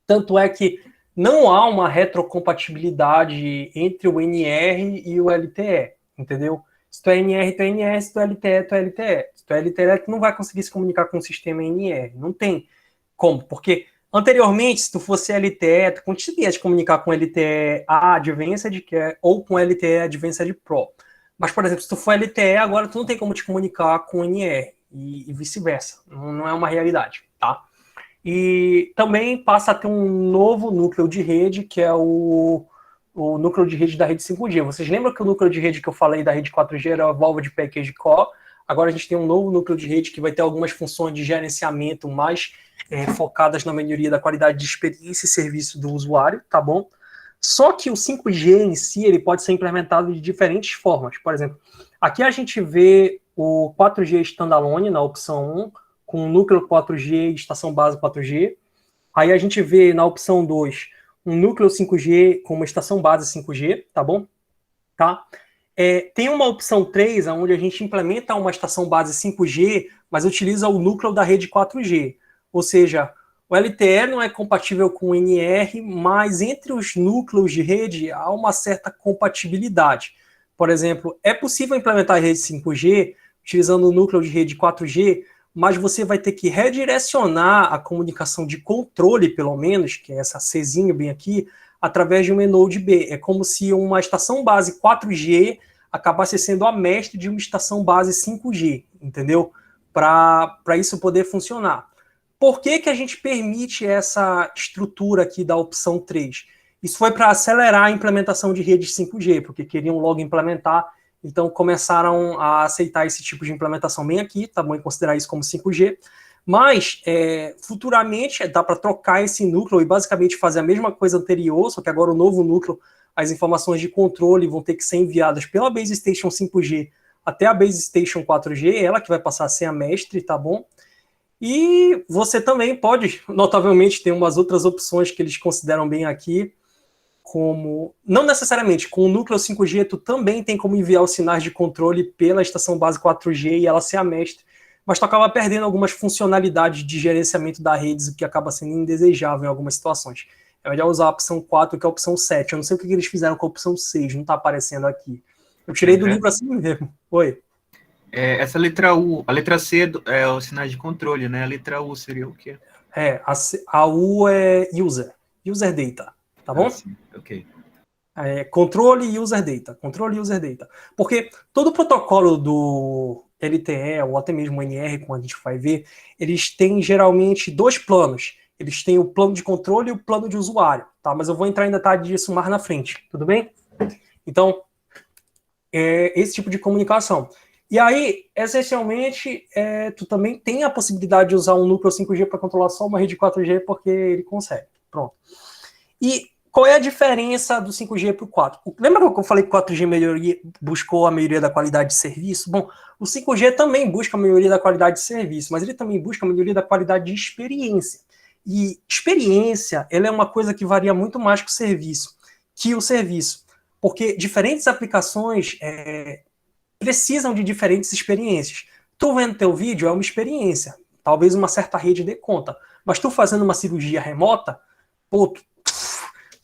Tanto é que não há uma retrocompatibilidade entre o NR e o LTE, entendeu? Se tu é NR, tu é NR, se tu é LTE, tu é LTE. Se tu é LTE, tu não vai conseguir se comunicar com o sistema NR. Não tem como, porque anteriormente, se tu fosse LTE, tu conseguia te comunicar com LTE Advanced ou com LTE Advanced Pro. Mas, por exemplo, se tu for LTE, agora tu não tem como te comunicar com NR e vice-versa. Não é uma realidade, tá? E também passa a ter um novo núcleo de rede, que é o núcleo de rede da rede 5G. Vocês lembram que o núcleo de rede que eu falei da rede 4G era a Volvo de Package Core? Agora a gente tem um novo núcleo de rede que vai ter algumas funções de gerenciamento mais focadas na melhoria da qualidade de experiência e serviço do usuário, tá bom? Só que o 5G em si, ele pode ser implementado de diferentes formas. Por exemplo, aqui a gente vê o 4G standalone na opção 1, com núcleo 4G e estação base 4G. Aí a gente vê na opção 2 um núcleo 5G com uma estação base 5G, tá bom? Tá? Tem uma opção 3, onde a gente implementa uma estação base 5G, mas utiliza o núcleo da rede 4G. Ou seja, o LTE não é compatível com o NR, mas entre os núcleos de rede há uma certa compatibilidade. Por exemplo, é possível implementar a rede 5G utilizando o núcleo de rede 4G, mas você vai ter que redirecionar a comunicação de controle, pelo menos, que é essa Czinho bem aqui, através de um Enode B. É como se uma estação base 4G acabasse sendo a mestre de uma estação base 5G, entendeu? Para isso poder funcionar. Por que que a gente permite essa estrutura aqui da opção 3? Isso foi para acelerar a implementação de redes 5G, porque queriam logo implementar, então começaram a aceitar esse tipo de implementação bem aqui, tá bom? E considerar isso como 5G. Mas, futuramente, dá para trocar esse núcleo e basicamente fazer a mesma coisa anterior, só que agora o novo núcleo, as informações de controle vão ter que ser enviadas pela Base Station 5G até a Base Station 4G, ela que vai passar a ser a mestre, tá bom? E você também pode, notavelmente, ter umas outras opções que eles consideram bem aqui, como, não necessariamente, com o núcleo 5G, tu também tem como enviar os sinais de controle pela estação base 4G e ela ser a mestre, mas tu acaba perdendo algumas funcionalidades de gerenciamento da rede, o que acaba sendo indesejável em algumas situações. É melhor usar a opção 4 que a opção 7. Eu não sei o que eles fizeram com a opção 6, não está aparecendo aqui. Eu tirei do livro assim mesmo. Oi. Essa letra U, a letra C é os sinais de controle, né? A letra U seria o quê? A U é user data, tá bom? Sim, ok. Controle e user data, controle e user data. Porque todo o protocolo do LTE, ou até mesmo o NR, como a gente vai ver, eles têm geralmente dois planos. Eles têm o plano de controle e o plano de usuário, tá? Mas eu vou entrar em detalhe disso mais na frente, tudo bem? Então, esse tipo de comunicação. E aí, essencialmente, tu também tem a possibilidade de usar um núcleo 5G para controlar só uma rede 4G, porque ele consegue. Pronto. E qual é a diferença do 5G para o 4? Lembra que eu falei que o 4G buscou a melhoria da qualidade de serviço? Bom, o 5G também busca a melhoria da qualidade de serviço, mas ele também busca a melhoria da qualidade de experiência. E experiência, ela é uma coisa que varia muito mais que o serviço. Porque diferentes aplicações precisam de diferentes experiências. Tu vendo teu vídeo é uma experiência. Talvez uma certa rede dê conta. Mas tu fazendo uma cirurgia remota, tu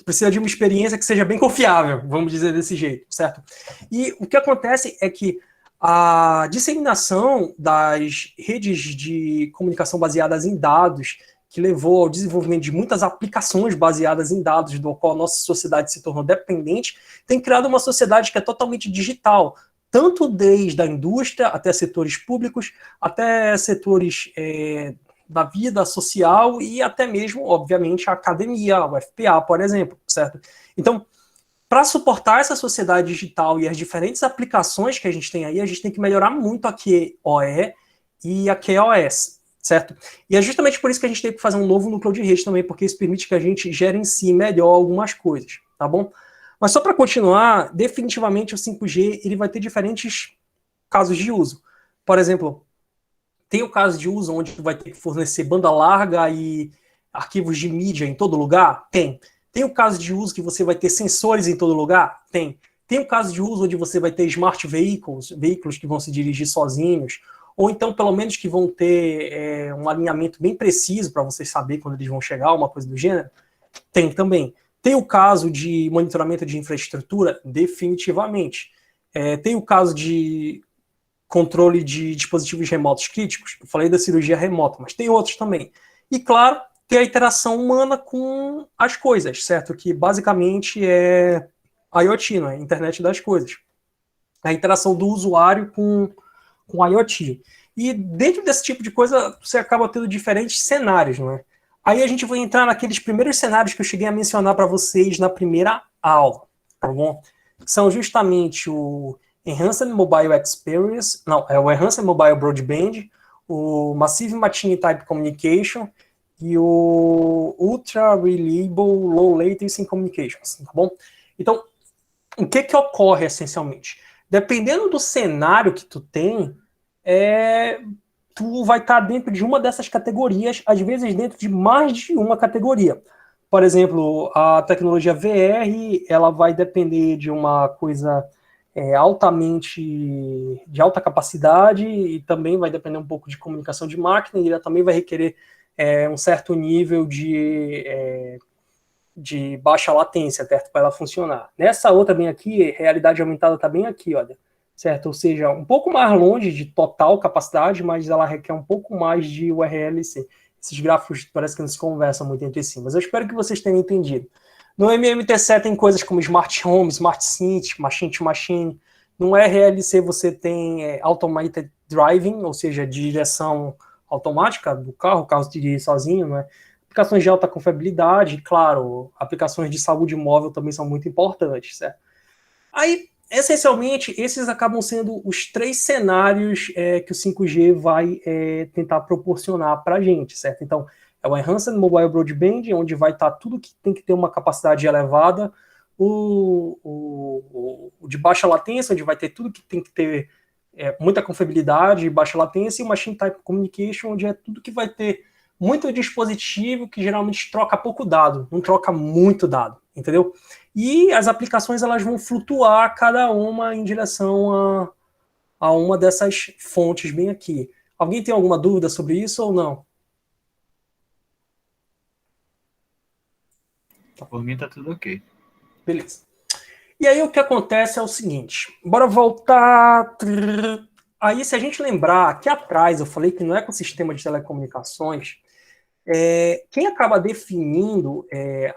precisa de uma experiência que seja bem confiável, vamos dizer desse jeito, certo? E o que acontece é que a disseminação das redes de comunicação baseadas em dados, que levou ao desenvolvimento de muitas aplicações baseadas em dados, do qual a nossa sociedade se tornou dependente, tem criado uma sociedade que é totalmente digital, tanto desde a indústria até setores públicos, até setores da vida social e até mesmo, obviamente, a academia, o FPA, por exemplo, certo? Então, para suportar essa sociedade digital e as diferentes aplicações que a gente tem aí, a gente tem que melhorar muito a QoE e a QoS, certo? E é justamente por isso que a gente tem que fazer um novo núcleo de rede também, porque isso permite que a gente gerencie melhor algumas coisas, tá bom? Mas só para continuar, definitivamente o 5G ele vai ter diferentes casos de uso. Por exemplo, tem o caso de uso onde vai ter que fornecer banda larga e arquivos de mídia em todo lugar? Tem. Tem o caso de uso que você vai ter sensores em todo lugar? Tem. Tem o caso de uso onde você vai ter smart vehicles, veículos que vão se dirigir sozinhos, ou então pelo menos que vão ter um alinhamento bem preciso para você saber quando eles vão chegar, uma coisa do gênero? Tem também. Tem o caso de monitoramento de infraestrutura? Definitivamente. Tem o caso de controle de dispositivos remotos críticos? Eu falei da cirurgia remota, mas tem outros também. E, claro, tem a interação humana com as coisas, certo? Que basicamente é IoT, não é? Internet das coisas. A interação do usuário com IoT. E dentro desse tipo de coisa, você acaba tendo diferentes cenários, não é? Aí a gente vai entrar naqueles primeiros cenários que eu cheguei a mencionar para vocês na primeira aula, tá bom? São justamente o Enhanced Mobile Experience, não, é o Enhanced Mobile Broadband, o Massive Machine Type Communication e o Ultra Reliable Low Latency Communications, tá bom? Então, o que ocorre essencialmente? Dependendo do cenário que tu tem, tu vai estar dentro de uma dessas categorias, às vezes dentro de mais de uma categoria. Por exemplo, a tecnologia VR, ela vai depender de uma coisa altamente de alta capacidade e também vai depender um pouco de comunicação de máquina e ela também vai requerer um certo nível de baixa latência, certo? Para ela funcionar. Nessa outra bem aqui, realidade aumentada está bem aqui, olha, certo? Ou seja, um pouco mais longe de total capacidade, mas ela requer um pouco mais de URLC. Esses gráficos parece que não se conversam muito entre si, mas eu espero que vocês tenham entendido. No MMTC tem coisas como Smart Home, Smart Sync, Machine to Machine. No RLC você tem Automated Driving, ou seja, direção automática do carro, o carro se dirige sozinho, né? Aplicações de alta confiabilidade, e, claro, aplicações de saúde móvel também são muito importantes, certo? Aí, essencialmente, esses acabam sendo os três cenários que o 5G vai tentar proporcionar para a gente, certo? Então, é o Enhanced Mobile Broadband, onde vai estar tudo que tem que ter uma capacidade elevada, o de baixa latência, onde vai ter tudo que tem que ter muita confiabilidade e baixa latência, e o Machine Type Communication, onde é tudo que vai ter muito dispositivo que geralmente troca pouco dado, não troca muito dado, entendeu? E as aplicações elas vão flutuar cada uma em direção a uma dessas fontes bem aqui. Alguém tem alguma dúvida sobre isso ou não? Por mim tá tudo ok. Beleza. E aí o que acontece é o seguinte, bora voltar... Aí se a gente lembrar, aqui atrás eu falei que no ecossistema de telecomunicações, quem acaba definindo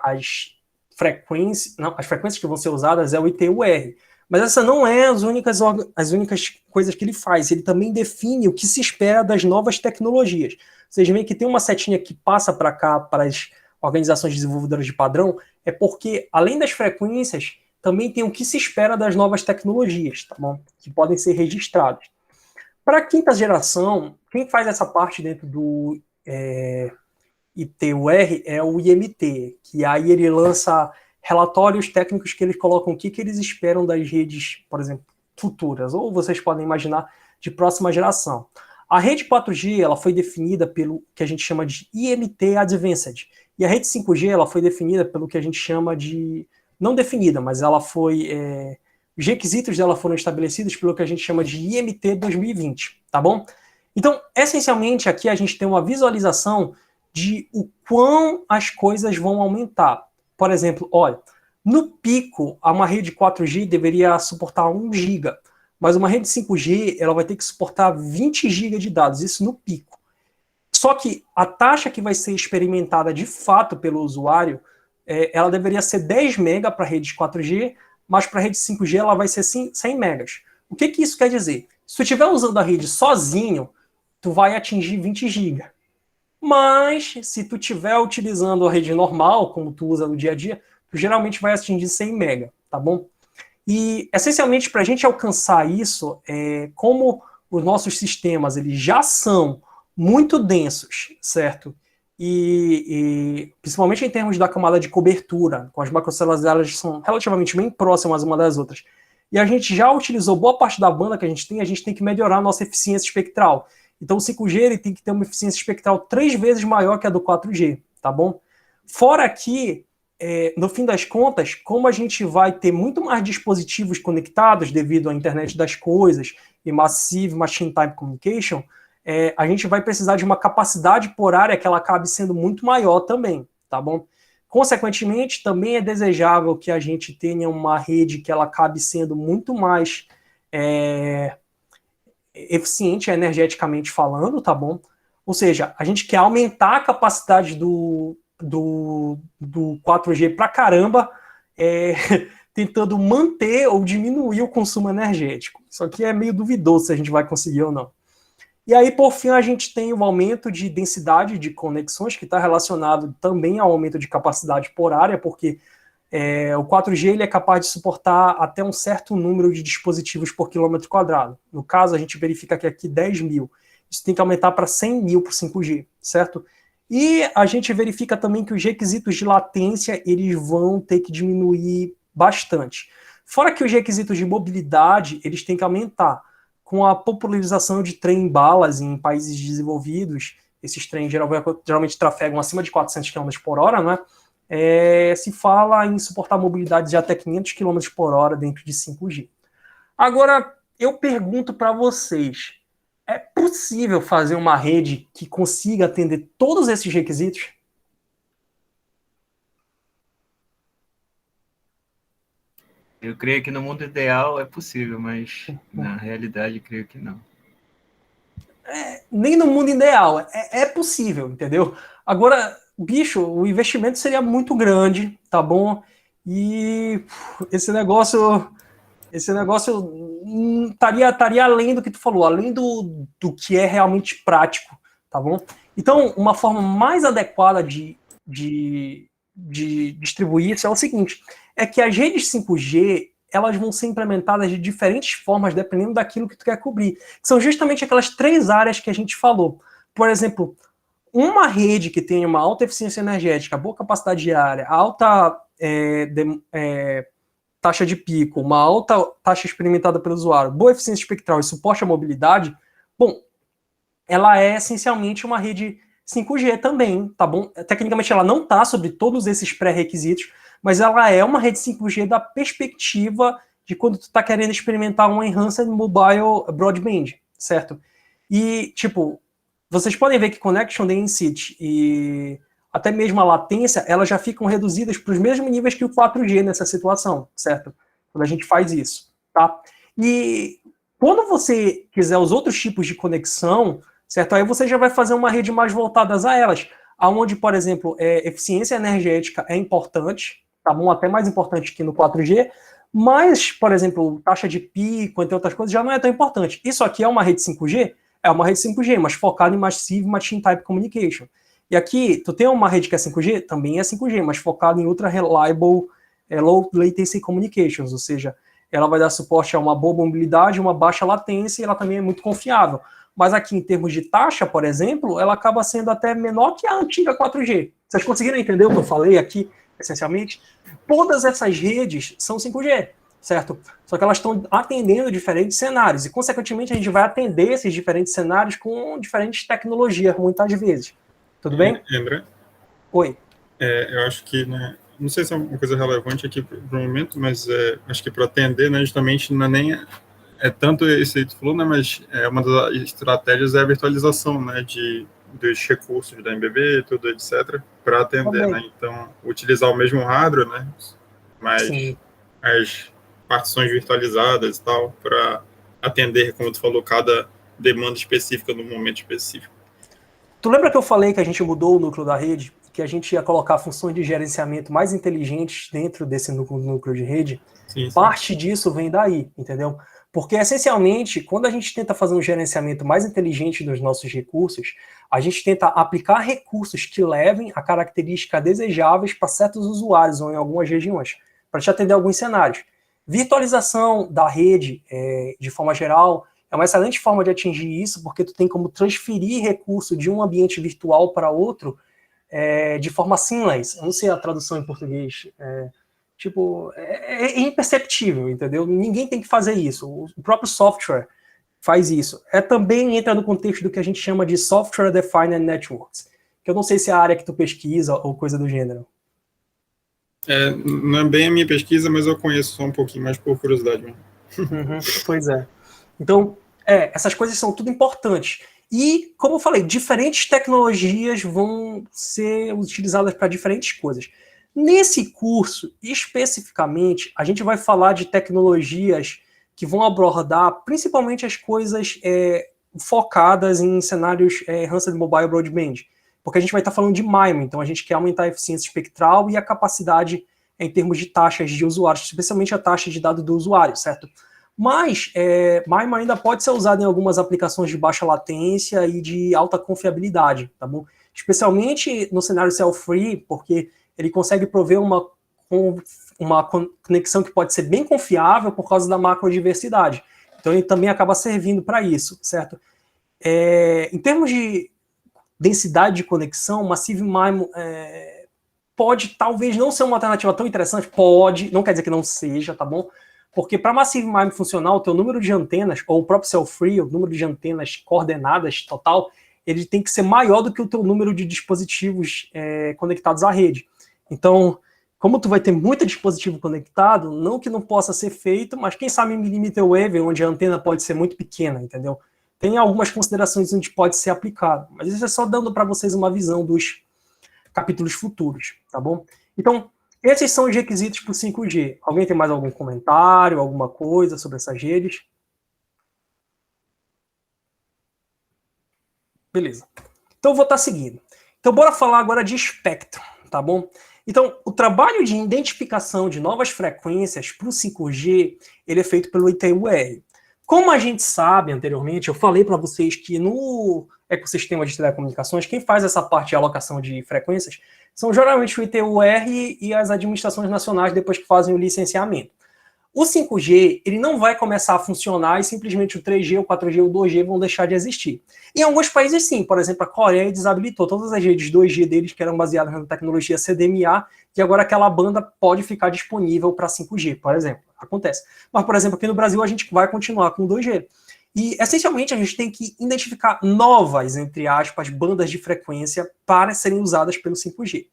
as frequências que vão ser usadas é o ITU-R. Mas essa não é as únicas coisas que ele faz. Ele também define o que se espera das novas tecnologias. Vocês veem que tem uma setinha que passa para cá, para as organizações desenvolvedoras de padrão, é porque, além das frequências, também tem o que se espera das novas tecnologias, tá bom? Que podem ser registradas. Para a quinta geração, quem faz essa parte dentro do ITU-R é o IMT, que aí ele lança relatórios técnicos que eles colocam o que eles esperam das redes, por exemplo, futuras, ou vocês podem imaginar de próxima geração. A rede 4G ela foi definida pelo que a gente chama de IMT Advanced, e a rede 5G ela foi definida pelo que a gente chama de, não definida, mas ela foi, os requisitos dela foram estabelecidos pelo que a gente chama de IMT 2020, tá bom? Então, essencialmente, aqui a gente tem uma visualização de o quão as coisas vão aumentar. Por exemplo, olha, no pico, uma rede 4G deveria suportar 1 GB, mas uma rede 5G ela vai ter que suportar 20 GB de dados, isso no pico. Só que a taxa que vai ser experimentada de fato pelo usuário, ela deveria ser 10 MB para a rede 4G, mas para a rede 5G ela vai ser 100 MB. O que isso quer dizer? Se tu estiver usando a rede sozinho, tu vai atingir 20 GB. Mas, se tu estiver utilizando a rede normal, como tu usa no dia a dia, tu geralmente vai atingir 100 MB, tá bom? E, essencialmente, para a gente alcançar isso, como os nossos sistemas eles já são muito densos, certo? E principalmente em termos da camada de cobertura, com as macrocélulas elas são relativamente bem próximas uma das outras. E a gente já utilizou boa parte da banda que a gente tem que melhorar a nossa eficiência espectral. Então o 5G ele tem que ter uma eficiência espectral 3 vezes maior que a do 4G, tá bom? Fora que, no fim das contas, como a gente vai ter muito mais dispositivos conectados devido à internet das coisas e Massive Machine Type Communication, a gente vai precisar de uma capacidade por área que ela acabe sendo muito maior também, tá bom? Consequentemente, também é desejável que a gente tenha uma rede que ela acabe sendo muito mais eficiente energeticamente falando, tá bom? Ou seja, a gente quer aumentar a capacidade do 4G pra caramba, tentando manter ou diminuir o consumo energético. Isso aqui é meio duvidoso se a gente vai conseguir ou não. E aí, por fim, a gente tem o aumento de densidade de conexões, que está relacionado também ao aumento de capacidade por área, porque o 4G ele é capaz de suportar até um certo número de dispositivos por quilômetro quadrado. No caso, a gente verifica que aqui 10 mil. Isso tem que aumentar para 100 mil para o 5G, certo? E a gente verifica também que os requisitos de latência eles vão ter que diminuir bastante. Fora que os requisitos de mobilidade eles têm que aumentar. Com a popularização de trem-balas em países desenvolvidos, esses trens geralmente trafegam acima de 400 km por hora, né? Se fala em suportar mobilidade de até 500 km por hora dentro de 5G. Agora, eu pergunto para vocês, é possível fazer uma rede que consiga atender todos esses requisitos? Eu creio que no mundo ideal é possível, mas na realidade eu creio que não. Nem no mundo ideal, é possível, entendeu? Agora, bicho, o investimento seria muito grande, tá bom? E esse negócio estaria além do que tu falou, além do que é realmente prático, tá bom? Então, uma forma mais adequada de distribuir isso é o seguinte, é que as redes 5G, elas vão ser implementadas de diferentes formas, dependendo daquilo que tu quer cobrir. São justamente aquelas 3 áreas que a gente falou. Por exemplo, uma rede que tenha uma alta eficiência energética, boa capacidade de área, alta taxa de pico, uma alta taxa experimentada pelo usuário, boa eficiência espectral e suporte à mobilidade, bom, ela é essencialmente uma rede 5G também, tá bom? Tecnicamente ela não está sobre todos esses pré-requisitos, mas ela é uma rede 5G da perspectiva de quando tu está querendo experimentar um Enhanced Mobile Broadband, certo? E, tipo, vocês podem ver que Connection Density e até mesmo a latência, elas já ficam reduzidas para os mesmos níveis que o 4G nessa situação, certo? Quando a gente faz isso, tá? E quando você quiser os outros tipos de conexão, certo? Aí você já vai fazer uma rede mais voltada a elas, aonde, por exemplo, eficiência energética é importante, tá bom? Até mais importante que no 4G, mas, por exemplo, taxa de pico, entre outras coisas, já não é tão importante. Isso aqui é uma rede 5G? É uma rede 5G, mas focada em Massive Machine Type Communication. E aqui, tu tem uma rede que é 5G? Também é 5G, mas focada em Ultra Reliable Low Latency Communications, ou seja, ela vai dar suporte a uma boa mobilidade, uma baixa latência, e ela também é muito confiável. Mas aqui, em termos de taxa, por exemplo, ela acaba sendo até menor que a antiga 4G. Vocês conseguiram entender o que eu falei aqui, essencialmente? Todas essas redes são 5G, certo? Só que elas estão atendendo diferentes cenários, e, consequentemente, a gente vai atender esses diferentes cenários com diferentes tecnologias, muitas vezes. Tudo bem? André? Oi. Eu acho que, né, não sei se é uma coisa relevante aqui para o momento, mas acho que para atender, né, justamente não é nem tanto esse aí que tu falou, né, mas uma das estratégias é a virtualização, né, dos recursos da MBB, tudo, etc., para atender, né, então utilizar o mesmo hardware, né, mas sim, as partições virtualizadas e tal, para atender, como tu falou, cada demanda específica no momento específico. Tu lembra que eu falei que a gente mudou o núcleo da rede? Que a gente ia colocar funções de gerenciamento mais inteligentes dentro desse núcleo de rede? Sim, sim. Parte disso vem daí, entendeu? Porque, essencialmente, quando a gente tenta fazer um gerenciamento mais inteligente dos nossos recursos, a gente tenta aplicar recursos que levem a características desejáveis para certos usuários ou em algumas regiões, para te atender alguns cenários. Virtualização da rede, de forma geral, é uma excelente forma de atingir isso, porque tu tem como transferir recurso de um ambiente virtual para outro de forma seamless. Eu não sei a tradução em português. É imperceptível, entendeu? Ninguém tem que fazer isso. O próprio software faz isso. Também entra no contexto do que a gente chama de Software Defined Networks, que eu não sei se é a área que tu pesquisa ou coisa do gênero. Não é bem a minha pesquisa, mas eu conheço só um pouquinho mais por curiosidade mesmo. Pois é. Então, essas coisas são tudo importantes. E, como eu falei, diferentes tecnologias vão ser utilizadas para diferentes coisas. Nesse curso, especificamente, a gente vai falar de tecnologias que vão abordar principalmente as coisas focadas em cenários Handset Mobile Broadband, porque a gente vai estar falando de MIMO, então a gente quer aumentar a eficiência espectral e a capacidade em termos de taxas de usuários, especialmente a taxa de dados do usuário, certo? Mas MIMO ainda pode ser usado em algumas aplicações de baixa latência e de alta confiabilidade, tá bom? Especialmente no cenário cell-free, porque ele consegue prover uma conexão que pode ser bem confiável por causa da macrodiversidade. Então ele também acaba servindo para isso, certo? Em termos de densidade de conexão, Massive MIMO pode talvez não ser uma alternativa tão interessante, pode, não quer dizer que não seja, tá bom? Porque para Massive MIMO funcionar, o teu número de antenas, ou o próprio cell-free, o número de antenas coordenadas total, ele tem que ser maior do que o teu número de dispositivos conectados à rede. Então, como tu vai ter muito dispositivo conectado, não que não possa ser feito, mas quem sabe em millimeter wave, onde a antena pode ser muito pequena, entendeu? Tem algumas considerações onde pode ser aplicado, mas isso é só dando para vocês uma visão dos capítulos futuros, tá bom? Então, esses são os requisitos para o 5G. Alguém tem mais algum comentário, alguma coisa sobre essas redes? Beleza. Então, eu vou estar seguindo. Então, bora falar agora de espectro, tá bom? Então, o trabalho de identificação de novas frequências para o 5G, ele é feito pelo ITU-R. Como a gente sabe anteriormente, eu falei para vocês que no ecossistema de telecomunicações, quem faz essa parte de alocação de frequências são geralmente o ITU-R e as administrações nacionais depois que fazem o licenciamento. O 5G, ele não vai começar a funcionar e simplesmente o 3G, o 4G e o 2G vão deixar de existir. Em alguns países, sim. Por exemplo, a Coreia desabilitou todas as redes 2G deles, que eram baseadas na tecnologia CDMA, e agora aquela banda pode ficar disponível para 5G, por exemplo. Acontece. Mas, por exemplo, aqui no Brasil, a gente vai continuar com o 2G. E, essencialmente, a gente tem que identificar novas, entre aspas, bandas de frequência para serem usadas pelo 5G.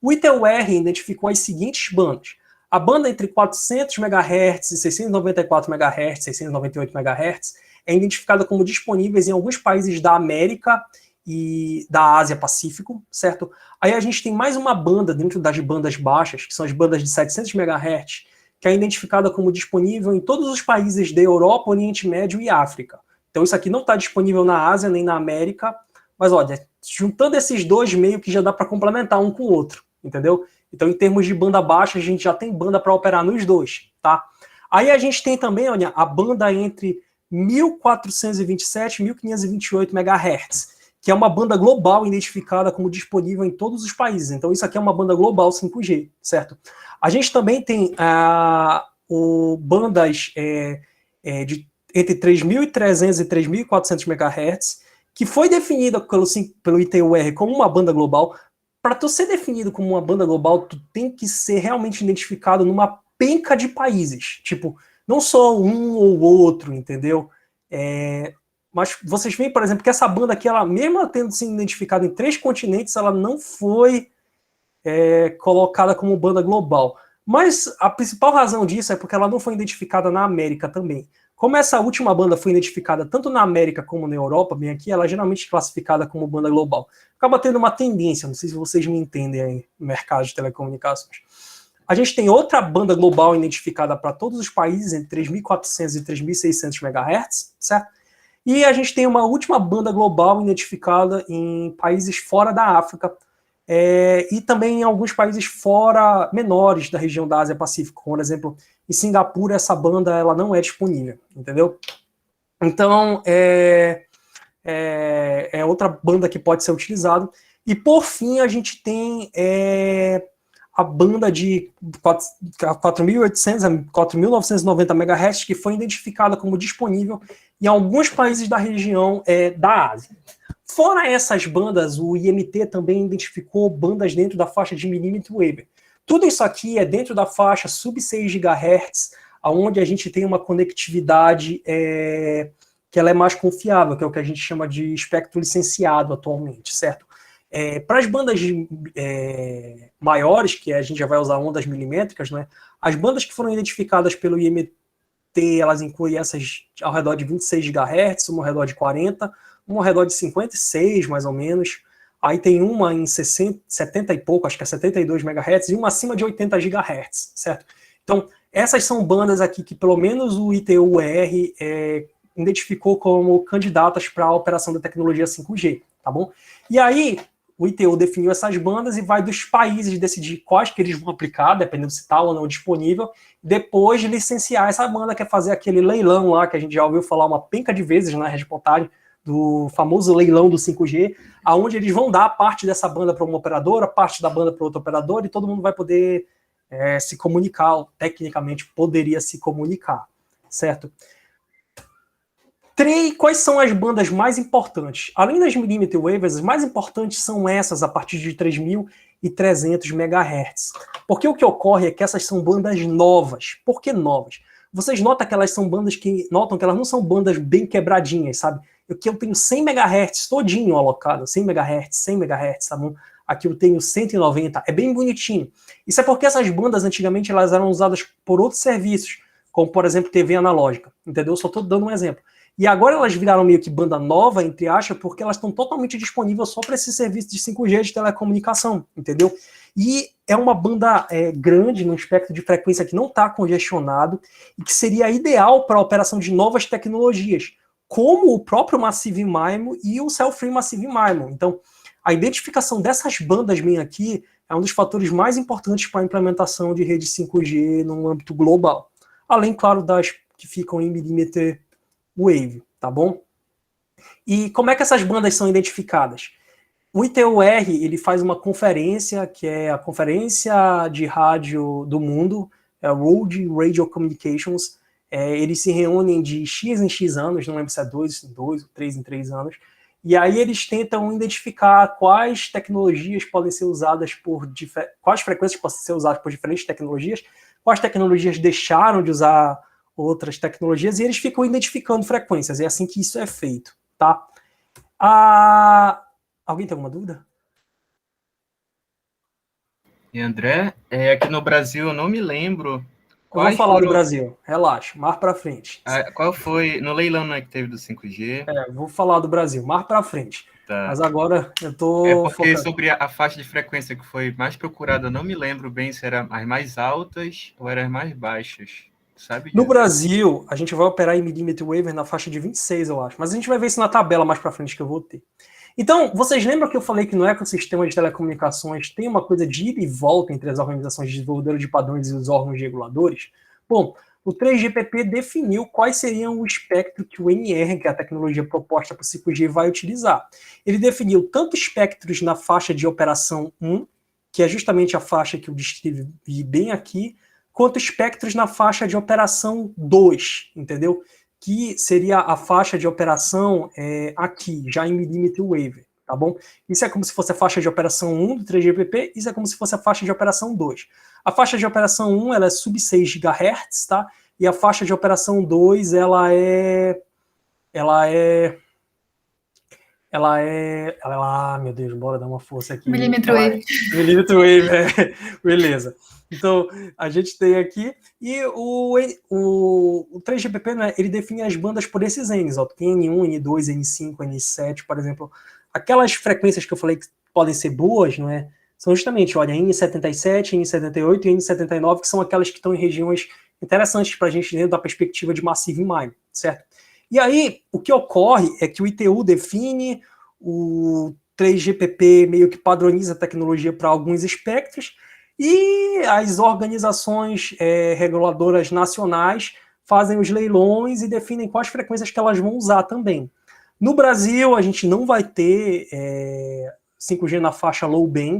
O ITU-R identificou as seguintes bandas. A banda entre 400 MHz e 694 MHz, 698 MHz, é identificada como disponíveis em alguns países da América e da Ásia-Pacífico, certo? Aí a gente tem mais uma banda dentro das bandas baixas, que são as bandas de 700 MHz, que é identificada como disponível em todos os países da Europa, Oriente Médio e África. Então isso aqui não está disponível na Ásia nem na América, mas olha, juntando esses dois meio que já dá para complementar um com o outro, entendeu? Então, em termos de banda baixa, a gente já tem banda para operar nos dois, tá? Aí a gente tem também, olha, a banda entre 1427 e 1528 MHz, que é uma banda global identificada como disponível em todos os países. Então, isso aqui é uma banda global 5G, certo? A gente também tem bandas entre 3.300 e 3.400 MHz, que foi definida pelo ITU-R como uma banda global. Para tu ser definido como uma banda global, tu tem que ser realmente identificado numa penca de países. Tipo, não só um ou outro, entendeu? Mas vocês veem, por exemplo, que essa banda aqui, ela mesmo tendo sido identificada em 3 continentes, ela não foi colocada como banda global. Mas a principal razão disso é porque ela não foi identificada na América também. Como essa última banda foi identificada tanto na América como na Europa, bem aqui, ela é geralmente classificada como banda global. Acaba tendo uma tendência, não sei se vocês me entendem aí, no mercado de telecomunicações. A gente tem outra banda global identificada para todos os países, entre 3.400 e 3.600 MHz, certo? E a gente tem uma última banda global identificada em países fora da África, e também em alguns países fora menores da região da Ásia-Pacífico, por exemplo, em Singapura essa banda ela não é disponível, entendeu? Então, é outra banda que pode ser utilizada. E, por fim, a gente tem a banda de 4.800 a 4.990 MHz, que foi identificada como disponível em alguns países da região da Ásia. Fora essas bandas, o IMT também identificou bandas dentro da faixa de millimeter wave. Tudo isso aqui é dentro da faixa sub 6 GHz, onde a gente tem uma conectividade que ela é mais confiável, que é o que a gente chama de espectro licenciado atualmente, certo? Para as bandas maiores, que a gente já vai usar ondas milimétricas, né, as bandas que foram identificadas pelo IMT, elas incluem essas ao redor de 26 GHz, uma ao redor de 40, uma ao redor de 56, mais ou menos. Aí tem uma em 70 e pouco, acho que é 72 MHz, e uma acima de 80 GHz, certo? Então, essas são bandas aqui que pelo menos o ITU-UR identificou como candidatas para a operação da tecnologia 5G, tá bom? E aí, o ITU definiu essas bandas e vai dos países decidir quais que eles vão aplicar, dependendo se está ou não disponível, depois de licenciar essa banda, que é fazer aquele leilão lá, que a gente já ouviu falar uma penca de vezes na reportagem, do famoso leilão do 5G, aonde eles vão dar parte dessa banda para uma operadora, parte da banda para outra operadora, e todo mundo vai poder se comunicar, ou tecnicamente poderia se comunicar, certo? Quais são as bandas mais importantes? Além das millimeter waves, as mais importantes são essas a partir de 3.300 MHz. Porque o que ocorre é que essas são bandas novas. Por que novas? Vocês notam que elas são bandas notam que elas não são bandas bem quebradinhas, sabe? Aqui eu tenho 100 MHz todinho alocado, 100 MHz, 100 MHz, tá bom? Aqui eu tenho 190, é bem bonitinho. Isso é porque essas bandas antigamente elas eram usadas por outros serviços, como por exemplo TV analógica, entendeu? Só estou dando um exemplo. E agora elas viraram meio que banda nova, entre aspas, porque elas estão totalmente disponíveis só para esse serviço de 5G de telecomunicação, entendeu? E é uma banda grande, num espectro de frequência que não está congestionado e que seria ideal para a operação de novas tecnologias, como o próprio Massive MIMO e o Cell-Free Massive MIMO. Então, a identificação dessas bandas bem aqui é um dos fatores mais importantes para a implementação de rede 5G no âmbito global. Além, claro, das que ficam em millimeter wave, tá bom? E como é que essas bandas são identificadas? O ITUR, ele faz uma conferência, que é a Conferência de Rádio do Mundo, é o World Radio Communications. Eles se reúnem de X em X anos, não lembro se é 2 em 2 ou 3 em 3 anos, e aí eles tentam identificar quais tecnologias podem ser usadas quais frequências podem ser usadas por diferentes tecnologias, quais tecnologias deixaram de usar outras tecnologias, e eles ficam identificando frequências. É assim que isso é feito, tá? Alguém tem alguma dúvida? E André, aqui no Brasil eu não me lembro. Eu vou falar do Brasil, relaxa, mais pra frente. Qual foi, no leilão, né, que teve do 5G? Vou falar do Brasil, mais pra frente. Tá. Mas agora eu tô porque focando. Sobre a faixa de frequência que foi mais procurada, eu não me lembro bem se eram as mais altas ou eram as mais baixas. Sabe no Brasil, a gente vai operar em millimeter wave na faixa de 26, eu acho. Mas a gente vai ver isso na tabela mais pra frente que eu vou ter. Então, vocês lembram que eu falei que no ecossistema de telecomunicações tem uma coisa de ida e volta entre as organizações desenvolvedoras de padrões e os órgãos reguladores? Bom, o 3GPP definiu quais seriam o espectro que o NR, que é a tecnologia proposta para o 5G, vai utilizar. Ele definiu tanto espectros na faixa de operação 1, que é justamente a faixa que eu descrevi bem aqui, quanto espectros na faixa de operação 2, entendeu? Que seria a faixa de operação aqui, já em millimeter wave, tá bom? Isso é como se fosse a faixa de operação 1 do 3GPP, isso é como se fosse a faixa de operação 2. A faixa de operação 1, ela é sub 6 GHz, tá? E a faixa de operação 2, ela é... meu Deus, bora dar uma força aqui. Millimeter wave. Millimeter wave, beleza. Então, a gente tem aqui, e o 3GPP, né, ele define as bandas por esses N's, ó, tem N1, N2, N5, N7, por exemplo. Aquelas frequências que eu falei que podem ser boas, não é? São justamente, olha, N77, N78 e N79, que são aquelas que estão em regiões interessantes para a gente dentro da perspectiva de Massive MIMO, certo? E aí, o que ocorre é que o ITU define, o 3GPP meio que padroniza a tecnologia para alguns espectros, e as organizações reguladoras nacionais fazem os leilões e definem quais frequências que elas vão usar também. No Brasil, a gente não vai ter 5G na faixa low band,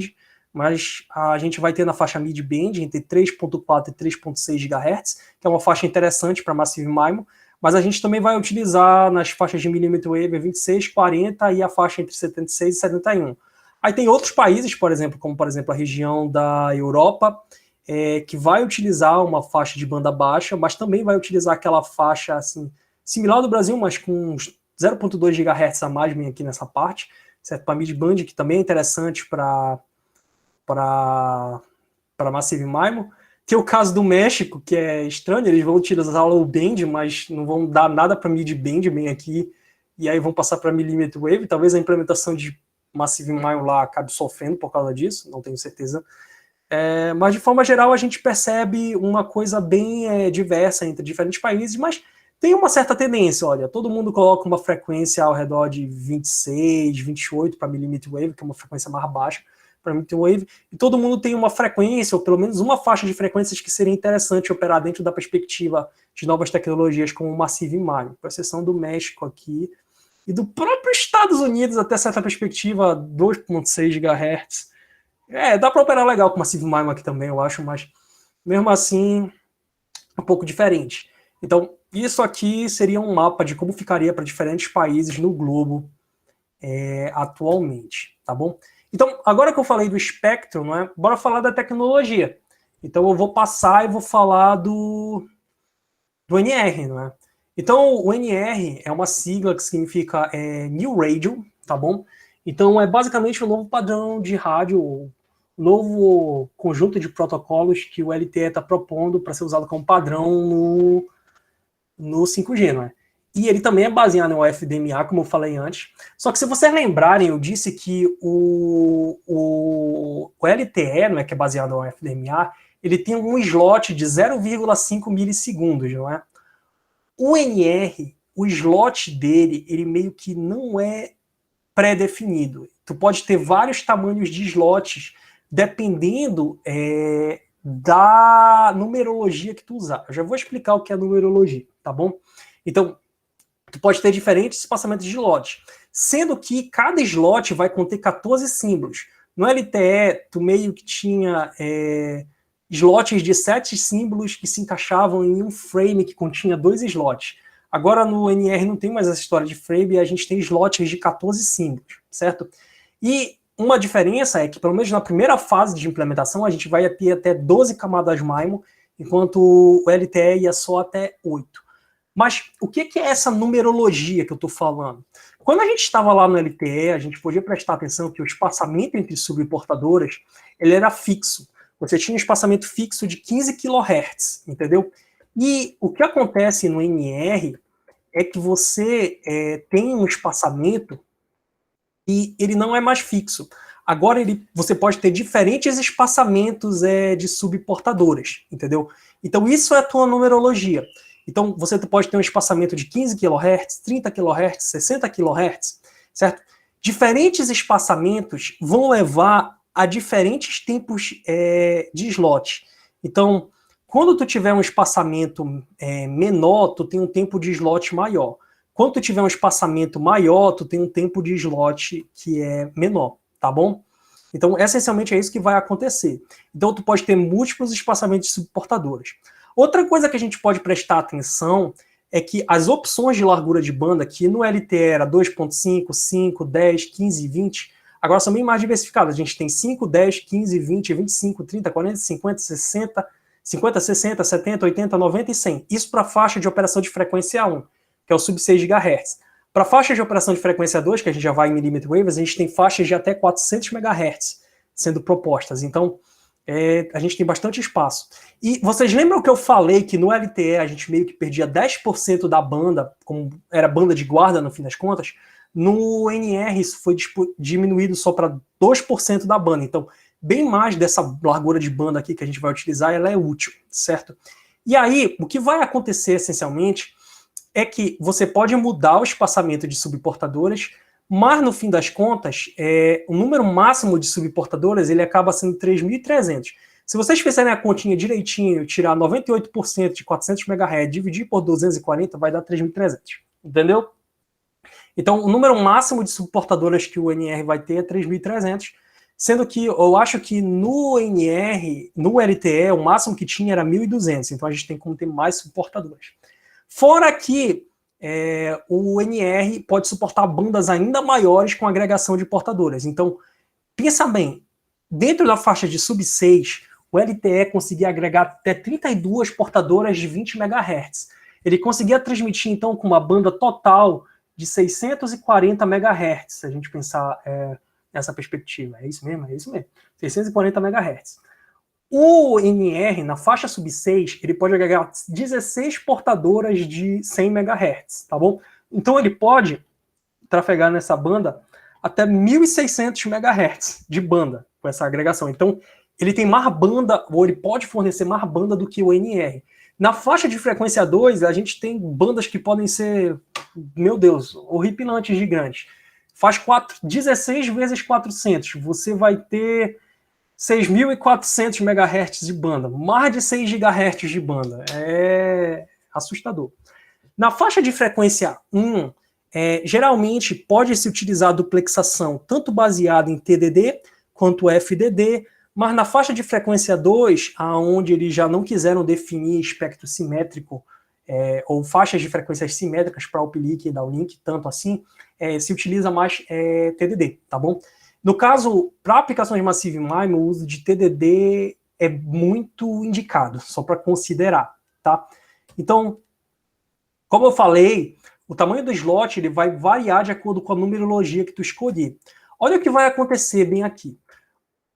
mas a gente vai ter na faixa mid-band entre 3.4 e 3.6 GHz, que é uma faixa interessante para Massive MIMO, mas a gente também vai utilizar nas faixas de millimeter wave 26, 40 e a faixa entre 76 e 71. Aí tem outros países, por exemplo, como por exemplo a região da Europa, que vai utilizar uma faixa de banda baixa, mas também vai utilizar aquela faixa assim, similar ao do Brasil, mas com 0.2 GHz a mais aqui nessa parte, certo? Para mid-band, que também é interessante para Massive MIMO. Tem o caso do México, que é estranho, eles vão utilizar o low band, mas não vão dar nada para mid-band bem aqui, e aí vão passar para millimeter wave. Talvez a implementação de Massive MIMO lá acabe sofrendo por causa disso, não tenho certeza. Mas de forma geral a gente percebe uma coisa bem diversa entre diferentes países, mas tem uma certa tendência, olha, todo mundo coloca uma frequência ao redor de 26, 28 para millimeter wave, que é uma frequência mais baixa para millimeter wave, e todo mundo tem uma frequência, ou pelo menos uma faixa de frequências que seria interessante operar dentro da perspectiva de novas tecnologias como o Massive MIMO, com exceção do México aqui, e do próprio Estados Unidos, até certa perspectiva, 2.6 GHz. Dá para operar legal com o Massive MIMO aqui também, eu acho, mas mesmo assim, um pouco diferente. Então, isso aqui seria um mapa de como ficaria para diferentes países no globo atualmente, tá bom? Então, agora que eu falei do espectro, não é? Bora falar da tecnologia. Então, eu vou passar e vou falar do NR, não é? Então, o NR é uma sigla que significa New Radio, tá bom? Então, é basicamente um novo padrão de rádio, um novo conjunto de protocolos que o LTE está propondo para ser usado como padrão no 5G, não é? E ele também é baseado no FDMA, como eu falei antes. Só que se vocês lembrarem, eu disse que o LTE, não é, que é baseado no FDMA, ele tem um slot de 0,5 milissegundos, não é? O NR, o slot dele, ele meio que não é pré-definido. Tu pode ter vários tamanhos de slots, dependendo da numerologia que tu usar. Eu já vou explicar o que é numerologia, tá bom? Então, tu pode ter diferentes espaçamentos de slot, sendo que cada slot vai conter 14 símbolos. No LTE, tu meio que tinha slots de 7 símbolos que se encaixavam em um frame que continha 2 slots. Agora no NR não tem mais essa história de frame, e a gente tem slots de 14 símbolos, certo? E uma diferença é que, pelo menos na primeira fase de implementação, a gente vai ter até 12 camadas MIMO, enquanto o LTE ia só até 8. Mas o que é essa numerologia que eu estou falando? Quando a gente estava lá no LTE, a gente podia prestar atenção que o espaçamento entre subportadoras ele era fixo. Você tinha um espaçamento fixo de 15 kHz, entendeu? E o que acontece no NR é que você tem um espaçamento e ele não é mais fixo. Agora você pode ter diferentes espaçamentos de subportadoras, entendeu? Então isso é a tua numerologia. Então você pode ter um espaçamento de 15 kHz, 30 kHz, 60 kHz, certo? Diferentes espaçamentos vão levar a diferentes tempos de slot. Então, quando tu tiver um espaçamento menor, tu tem um tempo de slot maior. Quando tu tiver um espaçamento maior, tu tem um tempo de slot que é menor, tá bom? Então, essencialmente é isso que vai acontecer. Então, tu pode ter múltiplos espaçamentos de subportadoras. Outra coisa que a gente pode prestar atenção é que as opções de largura de banda, que no LTE era 2.5, 5, 10, 15 e 20, agora são bem mais diversificadas. A gente tem 5, 10, 15, 20, 25, 30, 40, 50, 60, 50, 60, 70, 80, 90 e 100. Isso para a faixa de operação de frequência 1, que é o sub 6 GHz. Para faixa de operação de frequência 2, que a gente já vai em millimeter waves, a gente tem faixas de até 400 MHz sendo propostas. Então, a gente tem bastante espaço. E vocês lembram que eu falei que no LTE a gente meio que perdia 10% da banda, como era banda de guarda no fim das contas? No NR isso foi diminuído só para 2% da banda. Então, bem mais dessa largura de banda aqui que a gente vai utilizar, ela é útil, certo? E aí, o que vai acontecer essencialmente é que você pode mudar o espaçamento de subportadoras, mas no fim das contas, o número máximo de subportadoras ele acaba sendo 3.300. Se vocês fizerem a continha direitinho, tirar 98% de 400 MHz, dividir por 240, vai dar 3.300, entendeu? Então, o número máximo de subportadoras que o NR vai ter é 3.300, Sendo que eu acho que no NR, no LTE, o máximo que tinha era 1.200, então a gente tem como ter mais suportadores. Fora que o NR pode suportar bandas ainda maiores com agregação de portadoras. Então, pensa bem, dentro da faixa de sub 6, o LTE conseguia agregar até 32 portadoras de 20 MHz. Ele conseguia transmitir, então, com uma banda total de 640 MHz, se a gente pensar nessa perspectiva. É isso mesmo? É isso mesmo. 640 MHz. O NR, na faixa sub 6, ele pode agregar 16 portadoras de 100 MHz, tá bom? Então ele pode trafegar nessa banda até 1.600 MHz de banda com essa agregação. Então ele tem mais banda, ou ele pode fornecer mais banda do que o NR. Na faixa de frequência 2, a gente tem bandas que podem ser, meu Deus, horripilantes gigantes. Faz 16 vezes 400, você vai ter 6.400 MHz de banda, mais de 6 GHz de banda. É assustador. Na faixa de frequência 1, geralmente pode se utilizar a duplexação tanto baseada em TDD quanto FDD, mas na faixa de frequência 2, onde eles já não quiseram definir espectro simétrico ou faixas de frequências simétricas para uplink e downlink, tanto assim, se utiliza mais TDD, tá bom? No caso, para aplicações de Massive MIMO, o uso de TDD é muito indicado, só para considerar, tá? Então, como eu falei, o tamanho do slot ele vai variar de acordo com a numerologia que tu escolher. Olha o que vai acontecer bem aqui.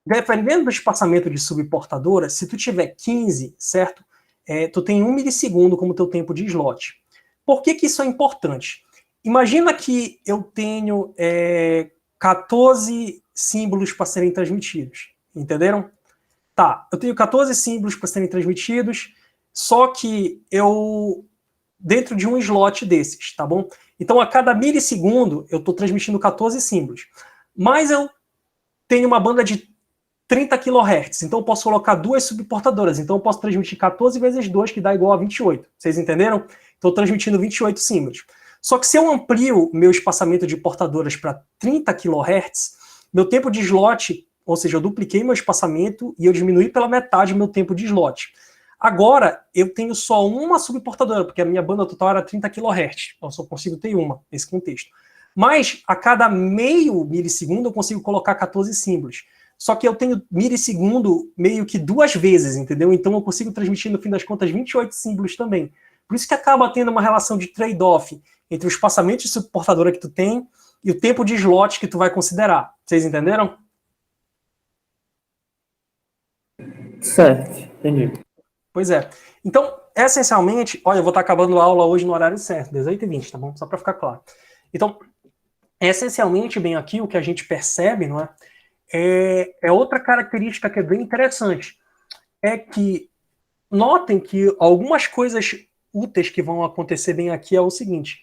Dependendo do espaçamento de subportadora, se tu tiver 15, certo? Tu tem 1 milissegundo como teu tempo de slot. Por que que isso é importante? Imagina que eu tenho 14 símbolos para serem transmitidos. Entenderam? Tá, eu tenho 14 símbolos para serem transmitidos, só que eu dentro de um slot desses, tá bom? Então, a cada milissegundo, eu estou transmitindo 14 símbolos. Mas eu tenho uma banda de 30 kHz, então eu posso colocar duas subportadoras, então eu posso transmitir 14 vezes 2, que dá igual a 28. Vocês entenderam? Estou transmitindo 28 símbolos. Só que se eu amplio meu espaçamento de portadoras para 30 kHz, meu tempo de slot, ou seja, eu dupliquei meu espaçamento e eu diminui pela metade meu tempo de slot. Agora, eu tenho só uma subportadora, porque a minha banda total era 30 kHz. Eu só consigo ter uma nesse contexto. Mas, a cada meio milissegundo, eu consigo colocar 14 símbolos. Só que eu tenho milissegundo meio que 2 vezes, entendeu? Então, eu consigo transmitir, no fim das contas, 28 símbolos também. Por isso que acaba tendo uma relação de trade-off entre o espaçamento de subportadora que tu tem e o tempo de slot que tu vai considerar. Vocês entenderam? Certo, entendi. Pois é. Então, essencialmente, olha, eu vou estar acabando a aula hoje no horário certo, 18h20, tá bom? Só para ficar claro. Então, essencialmente, bem aqui, o que a gente percebe, não é? É outra característica que é bem interessante. É que, notem que algumas coisas úteis que vão acontecer bem aqui é o seguinte,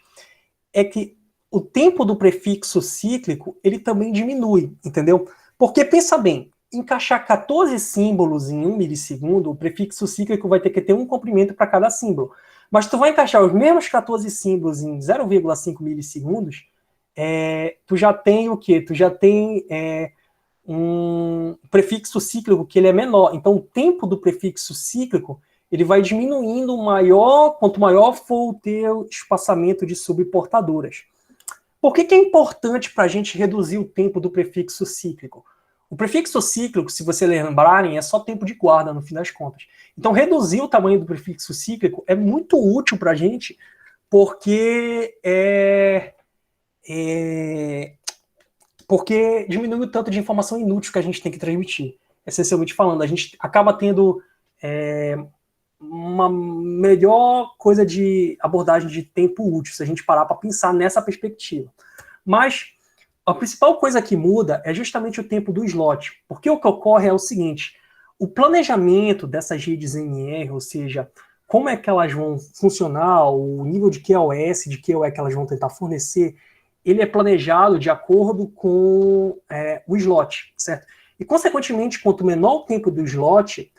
é que o tempo do prefixo cíclico, ele também diminui, entendeu? Porque, pensa bem, encaixar 14 símbolos em 1 milissegundo, o prefixo cíclico vai ter que ter um comprimento para cada símbolo. Mas tu vai encaixar os mesmos 14 símbolos em 0,5 milissegundos, tu já tem o quê? Tu já tem um prefixo cíclico que ele é menor. Então, o tempo do prefixo cíclico ele vai diminuindo quanto maior for o teu espaçamento de subportadoras. Por que é importante para a gente reduzir o tempo do prefixo cíclico? O prefixo cíclico, se vocês lembrarem, é só tempo de guarda, no fim das contas. Então, reduzir o tamanho do prefixo cíclico é muito útil para a gente, porque porque diminui o tanto de informação inútil que a gente tem que transmitir. Essencialmente falando, a gente acaba tendo uma melhor coisa de abordagem de tempo útil, se a gente parar para pensar nessa perspectiva. Mas a principal coisa que muda é justamente o tempo do slot, porque o que ocorre é o seguinte, o planejamento dessas redes NR, ou seja, como é que elas vão funcionar, o nível de QoS, de QoE que elas vão tentar fornecer, ele é planejado de acordo com o slot, certo? E, consequentemente, quanto menor o tempo do slot,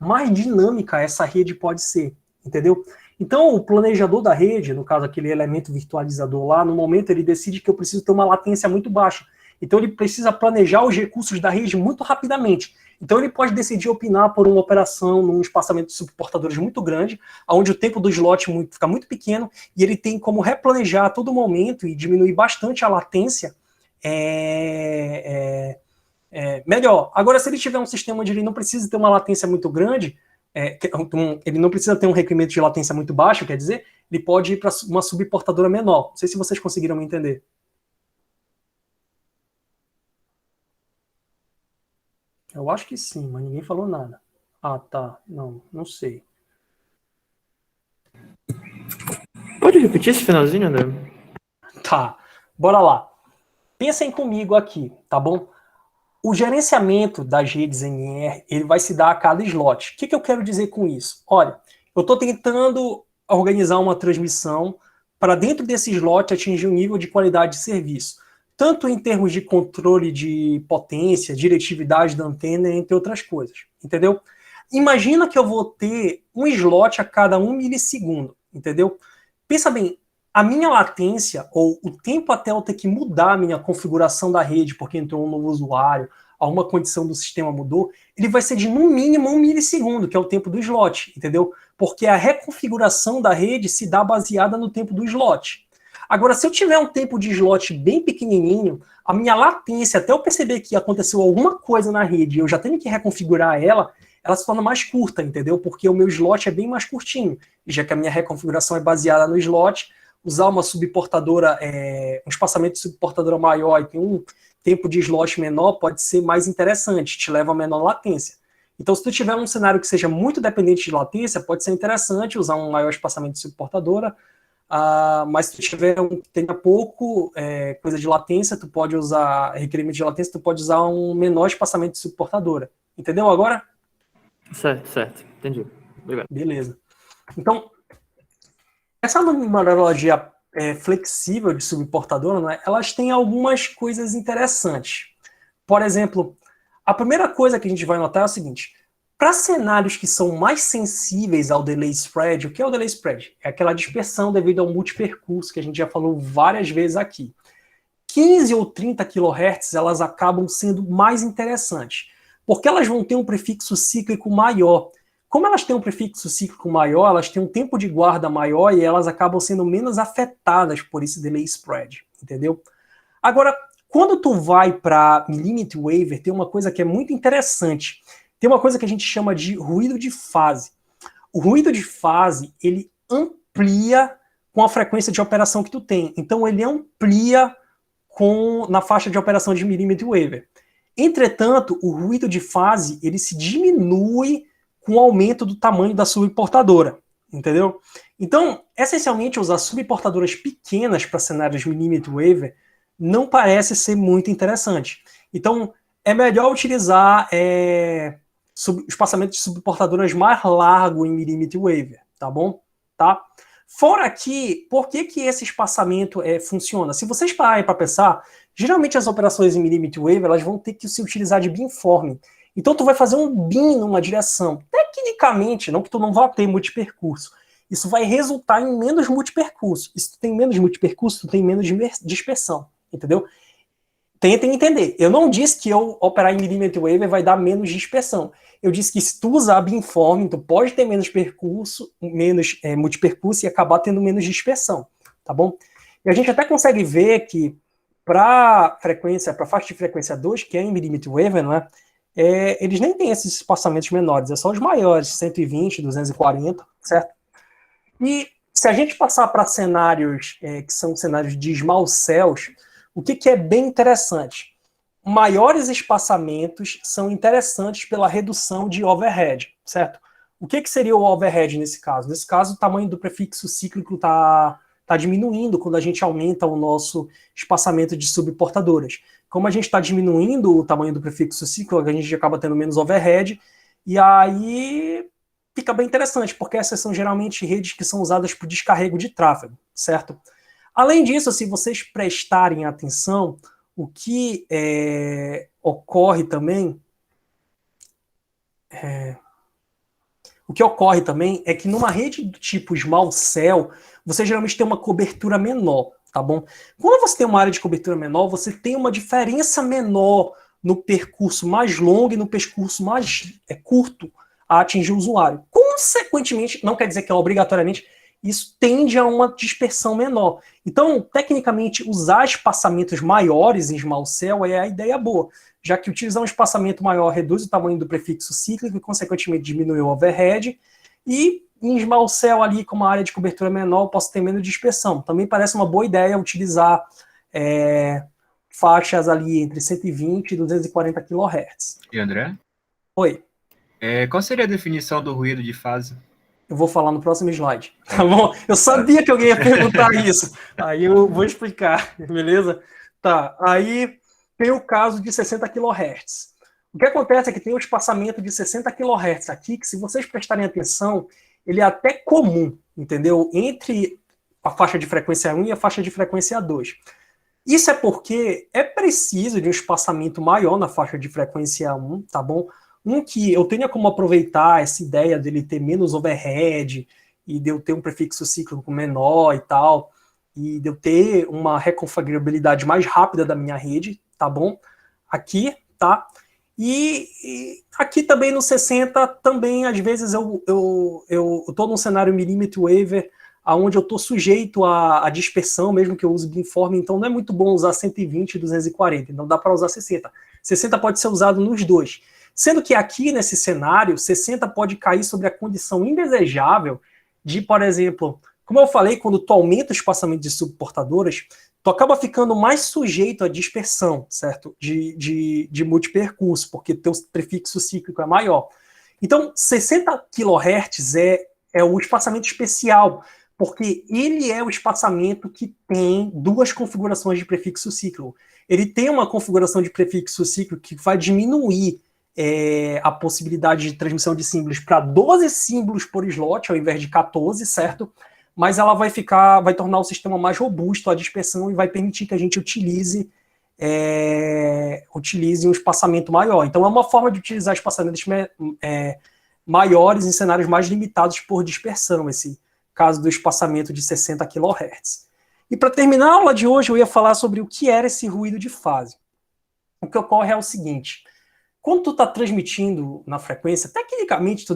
mais dinâmica essa rede pode ser, entendeu? Então, o planejador da rede, no caso aquele elemento virtualizador lá, no momento ele decide que eu preciso ter uma latência muito baixa. Então ele precisa planejar os recursos da rede muito rapidamente. Então ele pode decidir opinar por uma operação num espaçamento de subportadores muito grande, onde o tempo do slot fica muito pequeno, e ele tem como replanejar a todo momento e diminuir bastante a latência melhor. Agora, se ele tiver um sistema onde ele não precisa ter uma latência muito grande, ele não precisa ter um requerimento de latência muito baixo, quer dizer, ele pode ir para uma subportadora menor. Não sei se vocês conseguiram me entender. Eu acho que sim, mas ninguém falou nada. Ah, tá. Não sei. Pode repetir esse finalzinho, André? Tá, bora lá. Pensem comigo aqui, tá bom? O gerenciamento das redes NR, ele vai se dar a cada slot. O que eu quero dizer com isso? Olha, eu estou tentando organizar uma transmissão para dentro desse slot atingir um nível de qualidade de serviço, tanto em termos de controle de potência, diretividade da antena, entre outras coisas, entendeu? Imagina que eu vou ter um slot a cada 1 milissegundo, entendeu? Pensa bem, a minha latência, ou o tempo até eu ter que mudar a minha configuração da rede, porque entrou um novo usuário, alguma condição do sistema mudou, ele vai ser de no mínimo 1 milissegundo, que é o tempo do slot, entendeu? Porque a reconfiguração da rede se dá baseada no tempo do slot. Agora, se eu tiver um tempo de slot bem pequenininho, a minha latência, até eu perceber que aconteceu alguma coisa na rede e eu já tenho que reconfigurar ela se torna mais curta, entendeu? Porque o meu slot é bem mais curtinho. E já que a minha reconfiguração é baseada no slot, usar uma subportadora, um espaçamento de subportadora maior e tem um tempo de slot menor pode ser mais interessante, te leva a menor latência. Então, se tu tiver um cenário que seja muito dependente de latência, pode ser interessante usar um maior espaçamento de subportadora, mas se tu tiver que tenha pouco coisa de latência, tu pode usar requerimento de latência, tu pode usar um menor espaçamento de subportadora. Entendeu agora? Certo. Entendi. Obrigado. Beleza. Então, essa numerologia flexível de subportadora, né, elas têm algumas coisas interessantes. Por exemplo, a primeira coisa que a gente vai notar é o seguinte: para cenários que são mais sensíveis ao delay spread, o que é o delay spread? É aquela dispersão devido ao multipercurso que a gente já falou várias vezes aqui. 15 ou 30 kHz, elas acabam sendo mais interessantes, porque elas vão ter um prefixo cíclico maior. Como elas têm um prefixo cíclico maior, elas têm um tempo de guarda maior e elas acabam sendo menos afetadas por esse delay spread, entendeu? Agora, quando tu vai para millimeter wave, tem uma coisa que é muito interessante. Tem uma coisa que a gente chama de ruído de fase. O ruído de fase, ele amplia com a frequência de operação que tu tem. Então, ele amplia na faixa de operação de millimeter wave. Entretanto, o ruído de fase, ele se diminui com o aumento do tamanho da subportadora, entendeu? Então, essencialmente, usar subportadoras pequenas para cenários millimeter wave não parece ser muito interessante. Então, é melhor utilizar espaçamento de subportadoras mais largo em millimeter wave, tá bom? Tá? Fora aqui, por que esse espaçamento funciona? Se vocês pararem para pensar, geralmente as operações em millimeter wave, elas vão ter que se utilizar de beamforming. Então, tu vai fazer um beam numa direção. Tecnicamente, não que tu não vá ter multipercurso. Isso vai resultar em menos multipercurso. E se tu tem menos multipercurso, tu tem menos dispersão. Entendeu? Tentem entender. Eu não disse que eu operar em millimeter wave vai dar menos dispersão. Eu disse que se tu usar beamforming, tu pode ter menos percurso, menos multipercurso e acabar tendo menos dispersão. Tá bom? E a gente até consegue ver que para faixa de frequência 2, que é em millimeter wave, não é? Eles nem têm esses espaçamentos menores, é só os maiores, 120, 240, certo? E se a gente passar para cenários que são cenários de small cells, o que é bem interessante? Maiores espaçamentos são interessantes pela redução de overhead, certo? O que seria o overhead nesse caso? Nesse caso, o tamanho do prefixo cíclico está diminuindo quando a gente aumenta o nosso espaçamento de subportadoras. Como a gente está diminuindo o tamanho do prefixo cíclico, a gente acaba tendo menos overhead, e aí fica bem interessante, porque essas são geralmente redes que são usadas para descarrego de tráfego, certo? Além disso, se vocês prestarem atenção, o que ocorre também é que numa rede do tipo small cell, você geralmente tem uma cobertura menor. tá bom? Quando você tem uma área de cobertura menor, você tem uma diferença menor no percurso mais longo e no percurso mais curto a atingir o usuário. Consequentemente, não quer dizer que é obrigatoriamente, isso tende a uma dispersão menor. Então, tecnicamente, usar espaçamentos maiores em Small Cell é a ideia boa, já que utilizar um espaçamento maior reduz o tamanho do prefixo cíclico e, consequentemente, diminui o overhead. E em Small Cell ali, com uma área de cobertura menor, eu posso ter menos dispersão. Também parece uma boa ideia utilizar faixas ali entre 120 e 240 kHz. E André? Oi. Qual seria a definição do ruído de fase? Eu vou falar no próximo slide, tá bom? Eu sabia que alguém ia perguntar isso. Aí eu vou explicar, beleza? Tá, aí tem o caso de 60 kHz. O que acontece é que tem um espaçamento de 60 kHz aqui, que se vocês prestarem atenção, ele é até comum, entendeu? Entre a faixa de frequência 1 e a faixa de frequência 2. Isso é porque é preciso de um espaçamento maior na faixa de frequência 1, tá bom? Que eu tenha como aproveitar essa ideia dele ter menos overhead e de eu ter um prefixo cíclico menor e tal, e de eu ter uma reconfigurabilidade mais rápida da minha rede, tá bom? Aqui, tá? E aqui também no 60, também às vezes eu tô num cenário millimeter wave, onde eu tô sujeito à dispersão, mesmo que eu use beamforming, então não é muito bom usar 120 e 240, então dá para usar 60. 60 pode ser usado nos dois. Sendo que aqui, nesse cenário, 60 pode cair sobre a condição indesejável de, por exemplo, como eu falei, quando tu aumenta o espaçamento de subportadoras, tu acaba ficando mais sujeito à dispersão, certo? De multipercurso, porque teu prefixo cíclico é maior. Então, 60 kHz é o espaçamento especial, porque ele é o espaçamento que tem duas configurações de prefixo cíclico. Ele tem uma configuração de prefixo cíclico que vai diminuir a possibilidade de transmissão de símbolos para 12 símbolos por slot, ao invés de 14, certo? Mas ela vai tornar o sistema mais robusto à dispersão e vai permitir que a gente utilize um espaçamento maior. Então é uma forma de utilizar espaçamentos maiores em cenários mais limitados por dispersão, esse caso do espaçamento de 60 kHz. E para terminar a aula de hoje, eu ia falar sobre o que era esse ruído de fase. O que ocorre é o seguinte: quando tu está transmitindo na frequência, tecnicamente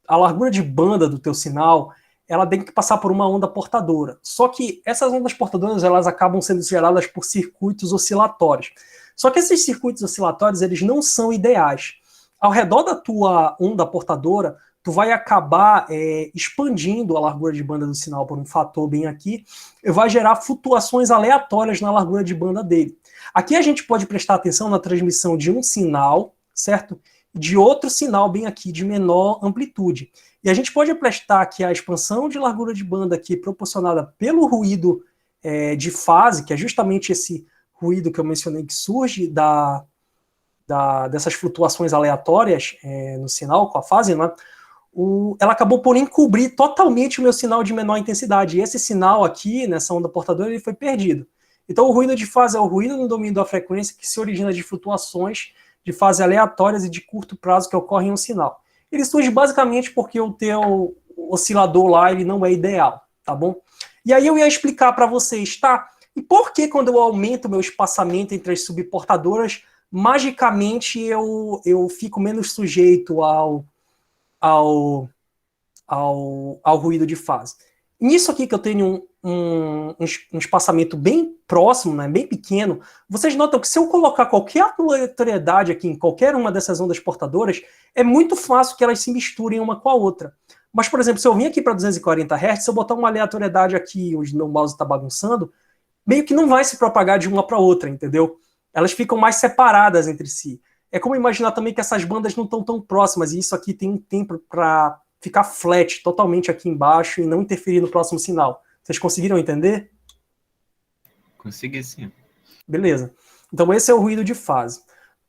a largura de banda do teu sinal, ela tem que passar por uma onda portadora. Só que essas ondas portadoras, elas acabam sendo geradas por circuitos oscilatórios. Só que esses circuitos oscilatórios, eles não são ideais. Ao redor da tua onda portadora, tu vai acabar expandindo a largura de banda do sinal por um fator bem aqui, e vai gerar flutuações aleatórias na largura de banda dele. Aqui a gente pode prestar atenção na transmissão de um sinal, certo? De outro sinal bem aqui, de menor amplitude. E a gente pode prestar que a expansão de largura de banda aqui proporcionada pelo ruído de fase, que é justamente esse ruído que eu mencionei que surge dessas flutuações aleatórias no sinal com a fase, né? Ela acabou por encobrir totalmente o meu sinal de menor intensidade. E esse sinal aqui, nessa onda portadora, ele foi perdido. Então o ruído de fase é o ruído no domínio da frequência que se origina de flutuações de fase aleatórias e de curto prazo que ocorrem em um sinal. Ele surge basicamente porque o teu oscilador lá ele não é ideal, tá bom? E aí eu ia explicar para vocês, tá? E por que quando eu aumento o meu espaçamento entre as subportadoras, magicamente eu fico menos sujeito ao ruído de fase? Nisso aqui que eu tenho um espaçamento bem próximo, né, bem pequeno, vocês notam que se eu colocar qualquer aleatoriedade aqui em qualquer uma dessas ondas portadoras, é muito fácil que elas se misturem uma com a outra. Mas, por exemplo, se eu vim aqui para 240 Hz, se eu botar uma aleatoriedade aqui onde meu mouse está bagunçando, meio que não vai se propagar de uma para outra, entendeu? Elas ficam mais separadas entre si. É como imaginar também que essas bandas não estão tão próximas, e isso aqui tem um tempo para ficar flat totalmente aqui embaixo e não interferir no próximo sinal. Vocês conseguiram entender? Consegui sim. Beleza. Então esse é o ruído de fase.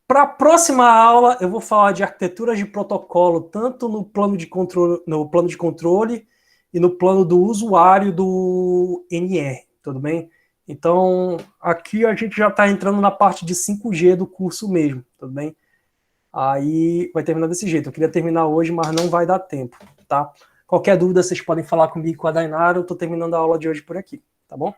Para a próxima aula, eu vou falar de arquiteturas de protocolo, tanto no plano de controle e no plano do usuário do NR, tudo bem? Então, aqui a gente já está entrando na parte de 5G do curso mesmo, tudo bem? Aí vai terminar desse jeito. Eu queria terminar hoje, mas não vai dar tempo, tá? Qualquer dúvida, vocês podem falar comigo e com a Dainara. Eu estou terminando a aula de hoje por aqui, tá bom?